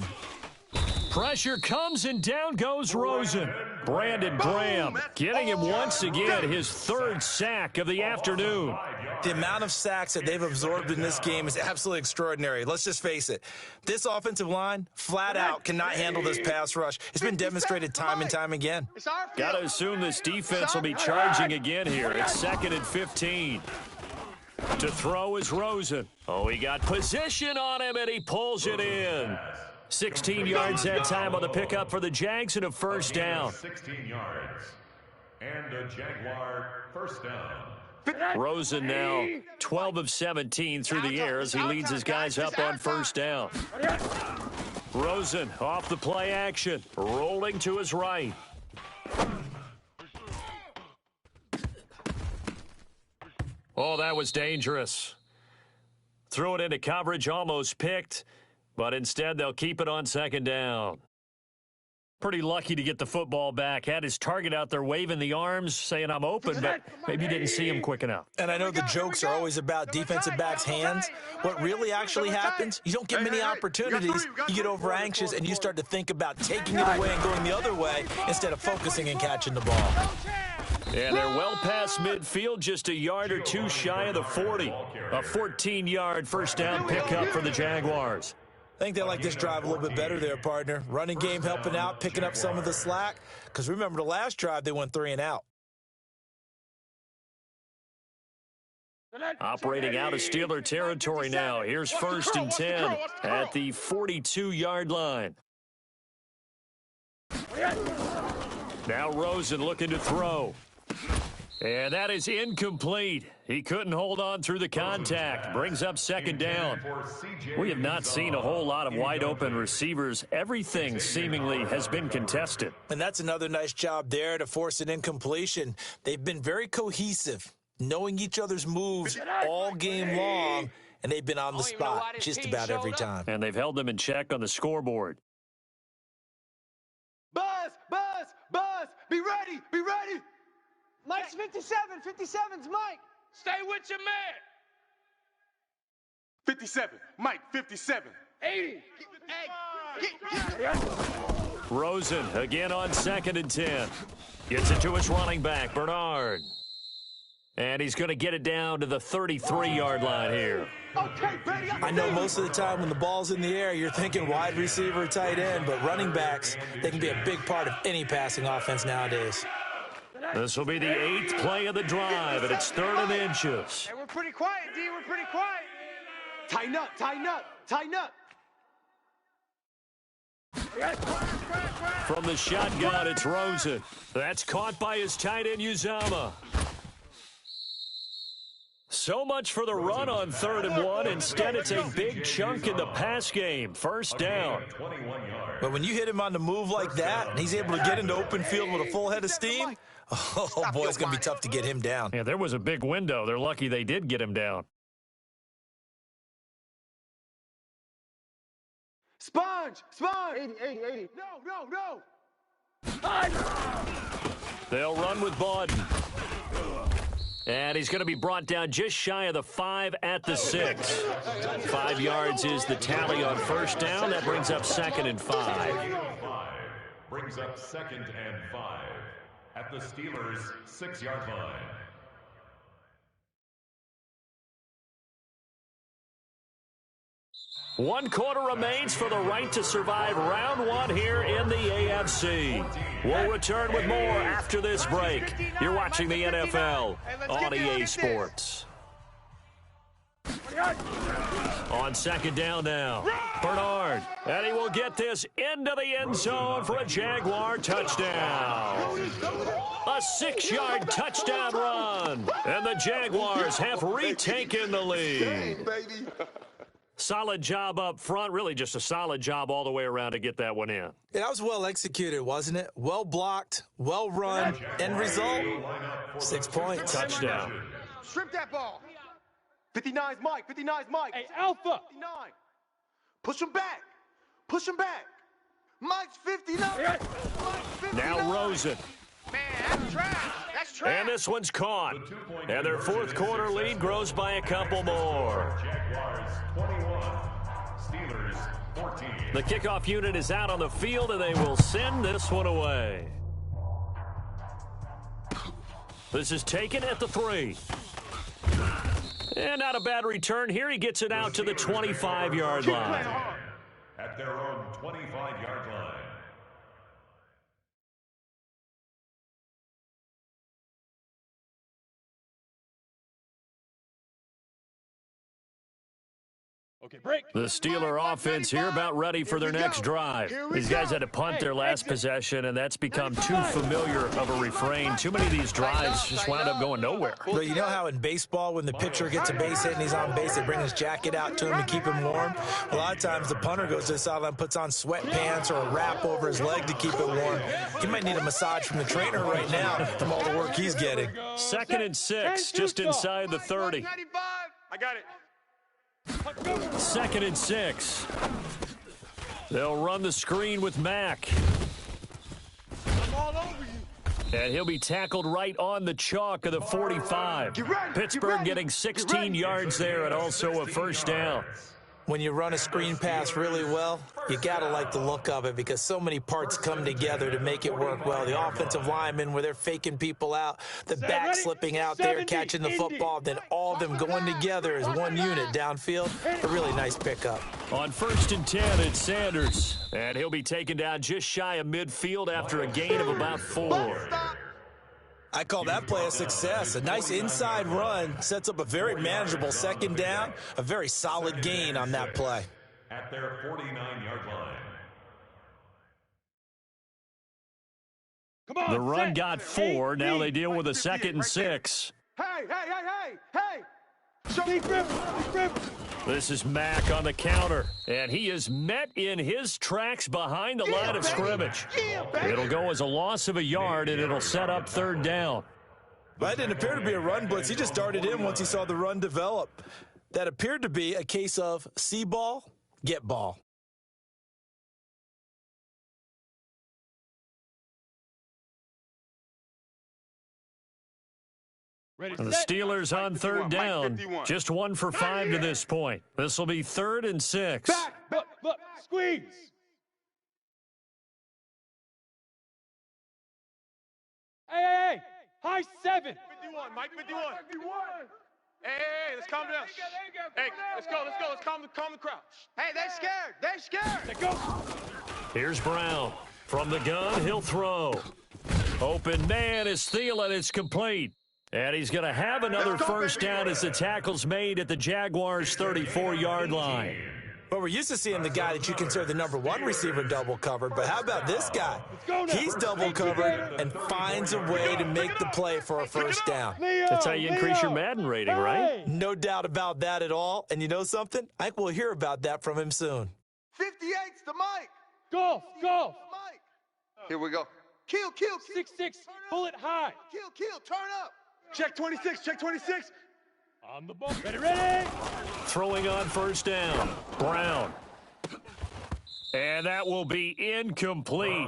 Pressure comes, and down goes Rosen. Brandon Graham getting him once again, his 3rd sack of the afternoon. The amount of sacks that they've absorbed in this game is absolutely extraordinary. Let's just face it. This offensive line, flat out, cannot handle this pass rush. It's been demonstrated time and time again. Got to assume this defense will be charging again here. It's 2nd and 15. To throw is Rosen. Oh, he got position on him, and he pulls it in. 16 yards that time on the pickup for the Jags and a first down. 16 yards. And a Jaguar first down. Rosen now 12 of 17 through the air as he leads his guys up on first down. Rosen off the play action, rolling to his right. Oh, that was dangerous. Threw it into coverage, almost picked, but instead they'll keep it on 2nd down. Pretty lucky to get the football back. Had his target out there waving the arms, saying I'm open, but maybe didn't see him quick enough. And I know the jokes are always about defensive backs' hands. What really actually happens, you don't get many opportunities. You get over anxious, and you start to think about taking it away and going the other way instead of focusing and catching the ball. And they're well past midfield, just a yard or two shy of the 40. A 14-yard first down pickup for the Jaguars. I think they like this drive a little bit better there, partner. Running game helping out, picking up some of the slack. Because remember the last drive, they went 3-and-out. Operating out of Steeler territory now. Here's 1st and 10 at the 42-yard line. Now Rosen looking to throw. And that is incomplete. He couldn't hold on through the contact. Brings up second down. We have not seen a whole lot of wide-open receivers. Everything seemingly has been contested. And that's another nice job there to force an incompletion. They've been very cohesive, knowing each other's moves all game long, and they've been on the spot just about every time. And they've held them in check on the scoreboard. Buzz, buzz, buzz. Be ready, be ready. Mike's 57. 57's Mike. Stay with your man. 57. Mike, 57. 80. Rosen again on 2nd and 10. Gets it to his running back, Bernard. And he's going to get it down to the 33-yard line here. Okay, Brady. I know most of the time when the ball's in the air, you're thinking wide receiver, tight end, but running backs, they can be a big part of any passing offense nowadays. This will be the 8th play of the drive, and it's 3rd and inches. Hey, we're pretty quiet, D. We're pretty quiet. Tighten up, tighten up, tighten up. From the shotgun, it's Rosen. That's caught by his tight end, Uzama. So much for the run on 3rd and 1. Instead, it's a big chunk in the pass game. First down. But when you hit him on the move like that, and he's able to get into open field with a full head of steam, oh, boy, it's going to be tough to get him down. Yeah, there was a big window. They're lucky they did get him down. Sponge, sponge. 80. No. They'll run with Bawden. And he's going to be brought down just shy of the 5 at the 6. 5 yards is the tally on first down. That brings up 2nd and 5. Brings up 2nd and 5 at the Steelers' 6-yard line. One quarter remains for the right to survive round 1 here in the AFC. We'll return with more after this break. You're watching the NFL on EA Sports. On 2nd down now, Bernard, and he will get this into the end zone for a Jaguar touchdown. A 6-yard touchdown run, and the Jaguars have retaken the lead. Solid job up front, really just a solid job all the way around to get that one in. Yeah, that was well executed, wasn't it? Well blocked, well run. End result, 6 points. Touchdown. Strip that ball. 59's Mike. 59's Mike. Hey, Alpha. 59. Push him back. Push him back. Mike's 59. Mike's 59. Now Rosen. Man, that's trash. That's trash. And this one's caught. And their 4th quarter lead grows by a couple more. Jaguars 21, Steelers 14. The kickoff unit is out on the field, and they will send this one away. This is taken at the 3. And not a bad return here. He gets it out to the 25-yard line. At their own 25-yard line. Okay, break. The Steeler offense here about ready for their next drive. These guys had to punt their last possession, and that's become too familiar of a refrain. Too many of these drives just wound up going nowhere. Well, you know how in baseball, when the pitcher gets a base hit and he's on base, they bring his jacket out to him to keep him warm? A lot of times the punter goes to the sideline, puts on sweatpants or a wrap over his leg to keep it warm. He might need a massage from the trainer right now from all the work he's getting. 2nd and 6, just inside the 30. I got it. 2nd and 6. They'll run the screen with Mack. I'm all over you. And he'll be tackled right on the chalk of the 45. Pittsburgh getting 16 yards there and also a first down. When you run a screen pass really well, you got to like the look of it because so many parts come together to make it work well. The offensive linemen, where they're faking people out, the back slipping out there, catching the football, then all of them going together as one unit downfield. A really nice pickup. On 1st and 10, it's Sanders. And he'll be taken down just shy of midfield after a gain of about 4. I call that play a success. A nice inside run sets up a very manageable 2nd down, a very solid gain on that play. At their 49-yard line. Come on, The run set. got 4. Now they deal with a 2nd and 6. Hey! Deep river. This is Mack on the counter, and he is met in his tracks behind the line of scrimmage. It'll go as a loss of a yard, and it'll set up 3rd down. That didn't appear to be a run blitz. He just darted in once he saw the run develop. That appeared to be a case of see ball, get ball. The Steelers on 3rd down. Just 1 for 5 to this point. This will be 3rd and 6. Back. Look. Squeeze. Hey. High 7. 51, Mike, 51. Hey, let's calm down. Hey, let's go. Let's calm the crowd. Hey, they're scared. Let's go. Here's Brown. From the gun, he'll throw. Open man is Thielen. It's complete. And he's going to have another first down as the tackle's made at the Jaguars' 34-yard line. But we're used to seeing the guy that you consider the number 1 receiver double covered. But how about this guy? He's double covered and finds a way to make the play for a first down. That's how you increase your Madden rating, right? No doubt about that at all. And you know something? I think we'll hear about that from him soon. 58's the mic. Golf. Here we go. Kill. 6-6. Pull it high. Kill. Turn up. Check 26. On the ball. Ready. Throwing on first down. Brown. And that will be incomplete.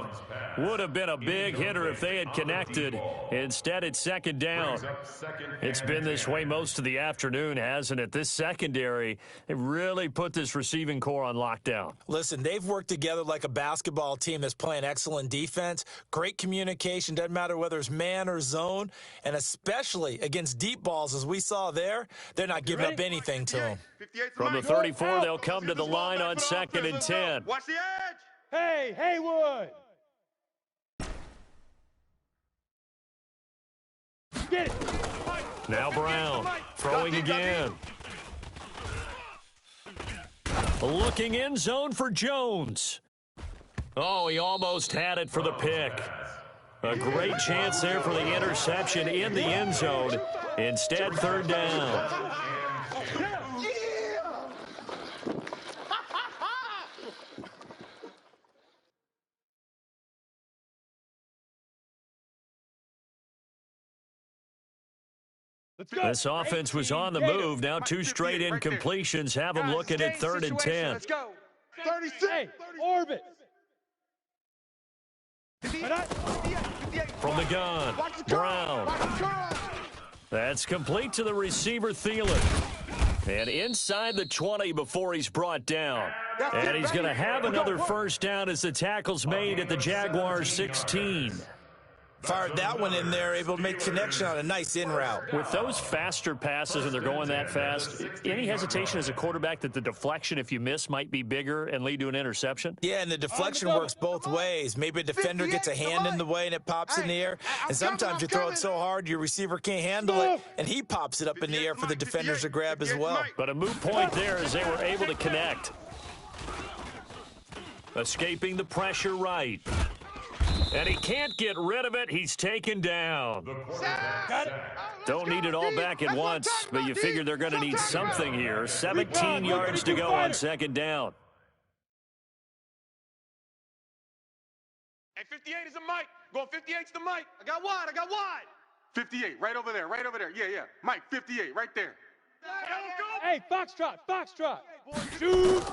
Would have been a big hitter if they had connected. Instead, it's 2nd down. It's been this way most of the afternoon, hasn't it? This secondary, they really put this receiving core on lockdown. Listen, they've worked together like a basketball team that's playing excellent defense. Great communication. Doesn't matter whether it's man or zone. And especially against deep balls, as we saw there, they're not giving up anything to them. From the 34, they'll come to the line on 2nd and 10. Watch the edge. Hey, Haywood. Get it. Now Brown throwing again. Looking end zone for Jones. Oh, he almost had it for the pick. A great chance there for the interception in the end zone. Instead, 3rd down. This offense was on the move. Now 2 straight incompletions have them looking at 3rd and 10. Let's go. 36. Orbit. From the gun, Brown. That's complete to the receiver, Thielen. And inside the 20 before he's brought down. And he's going to have another first down as the tackle's made at the Jaguars' 16. Fired that one in there, able to make connection on a nice in route. With those faster passes and they're going that fast, any hesitation as a quarterback that the deflection, if you miss, might be bigger and lead to an interception? Yeah, and the deflection works both ways. Maybe a defender gets a hand in the way and it pops in the air. And sometimes you throw it so hard your receiver can't handle it, and he pops it up in the air for the defenders to grab as well. But a moot point there as they were able to connect. Escaping the pressure right. And he can't get rid of it. He's taken down. Don't need it all back at once, but you figure they're going to need something here. 17 yards to go on 2nd down. Hey, 58 is the mic. Going 58's the mic. I got wide. 58, right over there. Yeah. Mike, 58, right there. Hey, Foxtrot. Shoot.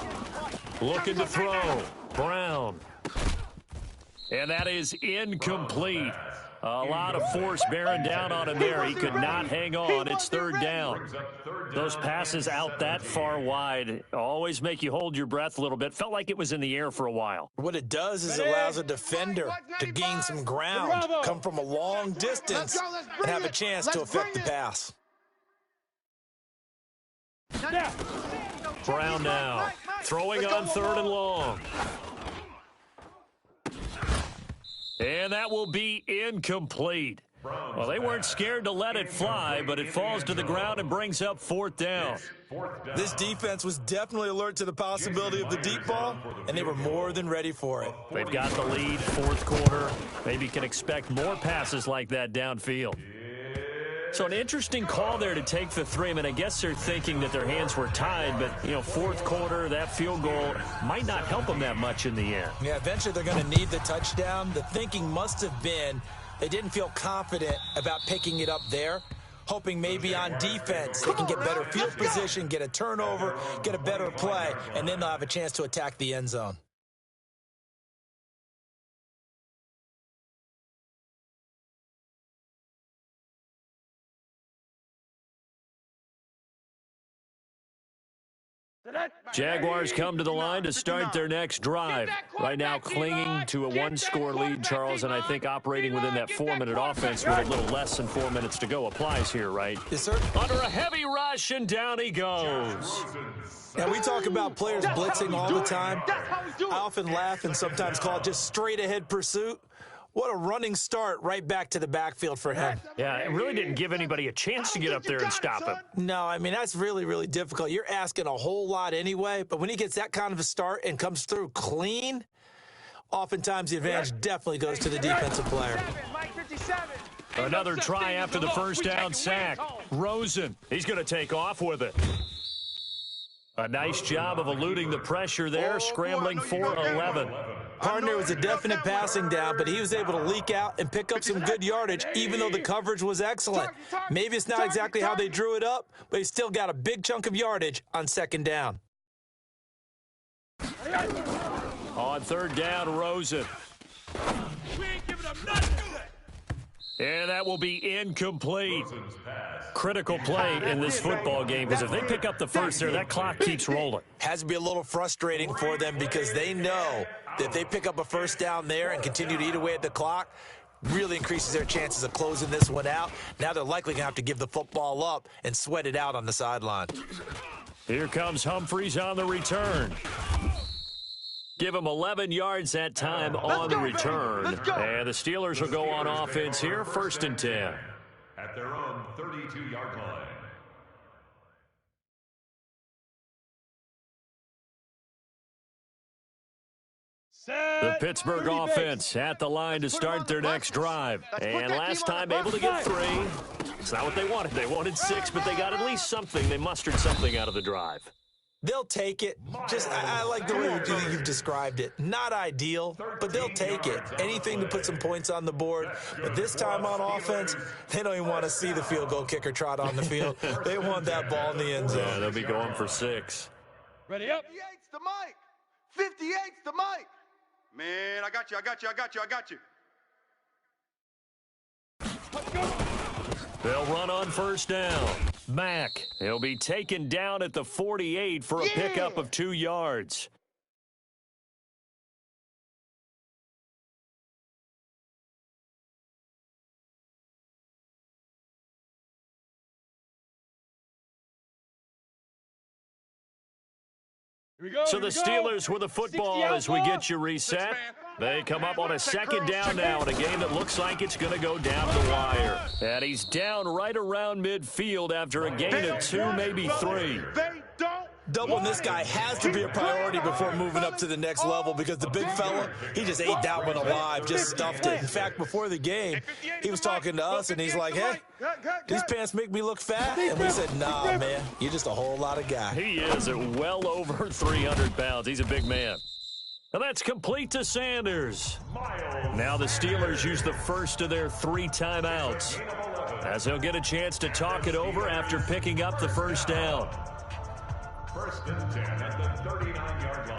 Looking to throw. Brown. And that is incomplete. A lot of force bearing down on him there. He could not hang on. It's 3rd down. Those passes out that far wide always make you hold your breath a little bit. Felt like it was in the air for a while. What it does is it allows a defender to gain some ground, come from a long distance, and have a chance to affect the pass. Brown now. Throwing on 3rd and long. And that will be incomplete. Well, they weren't scared to let it fly, but it falls to the ground and brings up 4th down. This defense was definitely alert to the possibility of the deep ball, and they were more than ready for it. They've got the lead, 4th quarter. Maybe can expect more passes like that downfield. So an interesting call there to take the 3. I mean, I guess they're thinking that their hands were tied, but, 4th quarter, that field goal might not help them that much in the end. Yeah, eventually they're going to need the touchdown. The thinking must have been they didn't feel confident about picking it up there, hoping maybe on defense they can get better field position, get a turnover, get a better play, and then they'll have a chance to attack the end zone. Jaguars come to the line to start their next drive. Right now clinging to a 1-score lead, Charles, and I think operating within that 4-minute offense with a little less than 4 minutes to go applies here, right? Yes, sir. Under a heavy rush, and down he goes. Now, we talk about players blitzing all the time. I often laugh and sometimes call it just straight-ahead pursuit. What a running start right back to the backfield for him. Yeah, it really didn't give anybody a chance to get up there and stop him. No, I mean, that's really, really difficult. You're asking a whole lot anyway, but when he gets that kind of a start and comes through clean, oftentimes the advantage definitely goes to the defensive player. Another try after the first down sack. Rosen, he's going to take off with it. A nice job of eluding the pressure there, scrambling for 11. Partner was a definite passing down, but he was able to leak out and pick up some good yardage, even though the coverage was excellent. Maybe it's not exactly how they drew it up, but he still got a big chunk of yardage on 2nd down. On 3rd down, Rosen. And that will be incomplete. Critical play in this football game, because if they pick up the first there, that clock keeps rolling. Has to be a little frustrating for them because they know that if they pick up a first down there and continue to eat away at the clock, really increases their chances of closing this one out. Now they're likely going to have to give the football up and sweat it out on the sideline. Here comes Humphries on the return. Give him 11 yards that time on the return. And the Steelers will go on offense here, 1st and 10. At their own 32-yard line. The Pittsburgh offense at the line to start their next drive. And last time able to get 3. It's not what they wanted. They wanted 6, but they got at least something. They mustered something out of the drive. They'll take it. Just, I like the way you've described it. Not ideal, but they'll take it. Anything to put some points on the board. But this time on offense, they don't even want to see the field goal kicker trot on the field. They want that ball in the end zone. Yeah, they'll be going for 6. Ready up. 58's the mic. 58's the mic. Man, I got you. Let's go. They'll run on 1st down. Mack, he'll be taken down at the 48 for a pickup of 2 yards. So the Steelers with the football as we get you reset. They come up on a 2nd down now in a game that looks like it's going to go down the wire. And he's down right around midfield after a gain of 2, maybe 3. Doubling this guy has to be a priority before moving up to the next level because the big fella, he just ate that one alive, just stuffed it. In fact, before the game, he was talking to us, and he's like, hey, these pants make me look fat. And we said, nah, man, you're just a whole lot of guy. He is at well over 300 pounds. He's a big man. And that's complete to Sanders. Now the Steelers use the first of their 3 timeouts as they'll get a chance to talk it over after picking up the first down. 1st and 10 at the 39-yard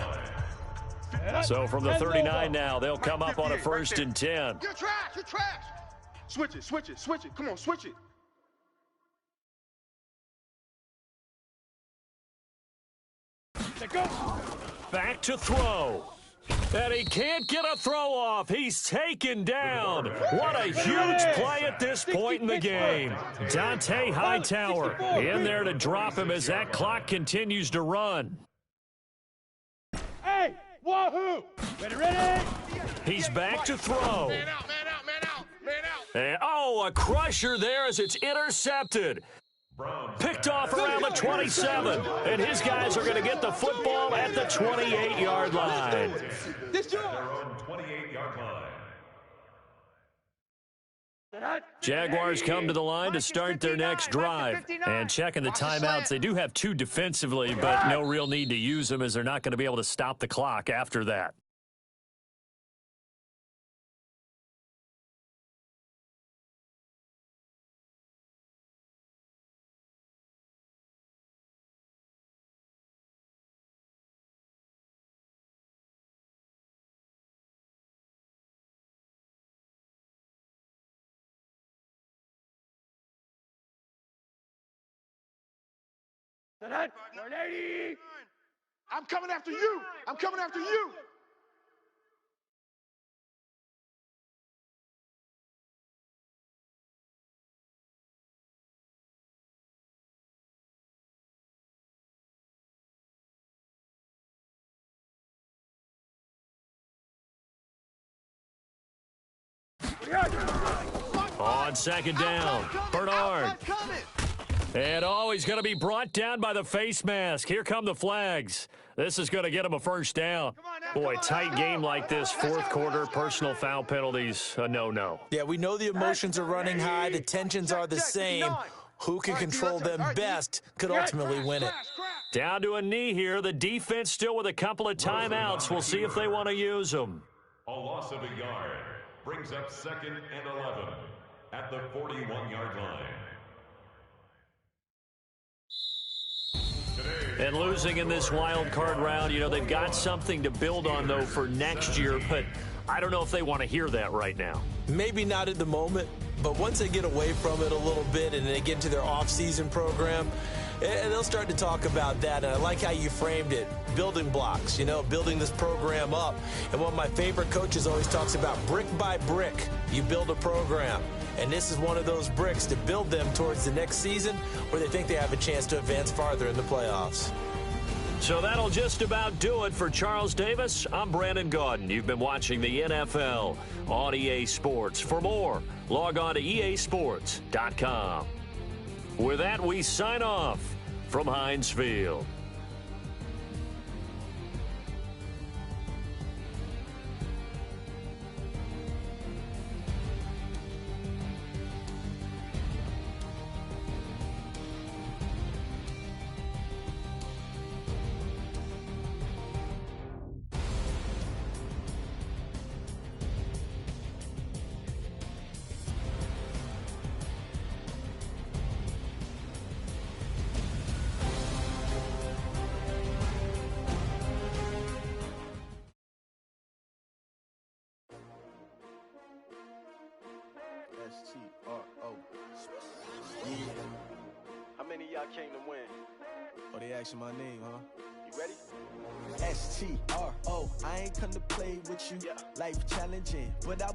line. So from the 39 now, they'll come up on a 1st and 10. You're trash. Switch it. Come on, switch it. Back to throw. And he can't get a throw off. He's taken down. What a huge play at this point in the game. Dante Hightower in there to drop him as that clock continues to run. Hey, wahoo! Ready? He's back to throw. Man out. And, oh, a crusher there as it's intercepted. Picked off around the 27, and his guys are going to get the football at the 28-yard line. This their own 28-yard line. Jaguars come to the line to start their next drive. And checking the timeouts, they do have 2 defensively, but no real need to use them as they're not going to be able to stop the clock after that. That 180. I'm coming after you. I'm coming after you. On second down, Bernard. And he's going to be brought down by the face mask. Here come the flags. This is going to get him a first down. Boy, tight game like this, fourth quarter, personal foul penalties, a no-no. Yeah, we know the emotions are running high. The tensions are the same. Who can control them best could ultimately win it. Down to a knee here. The defense still with a couple of timeouts. We'll see if they want to use them. A loss of a yard brings up 2nd and 11 at the 41-yard line. And losing in this wild card round, you know, they've got something to build on, though, for next year. But I don't know if they want to hear that right now. Maybe not at the moment, but once they get away from it a little bit and they get into their off-season program, they'll start to talk about that. And I like how you framed it, building blocks, you know, building this program up. And one of my favorite coaches always talks about brick by brick, you build a program. And this is one of those bricks to build them towards the next season where they think they have a chance to advance farther in the playoffs. So that'll just about do it for Charles Davis. I'm Brandon Gaudin. You've been watching the NFL on EA Sports. For more, log on to easports.com. With that, we sign off from Heinz Field. S-T-R-O. Yeah. How many of y'all came to win? Oh, they asking my name, huh? You ready? S-T-R-O. I ain't come to play with you. Yeah. Life challenging, but I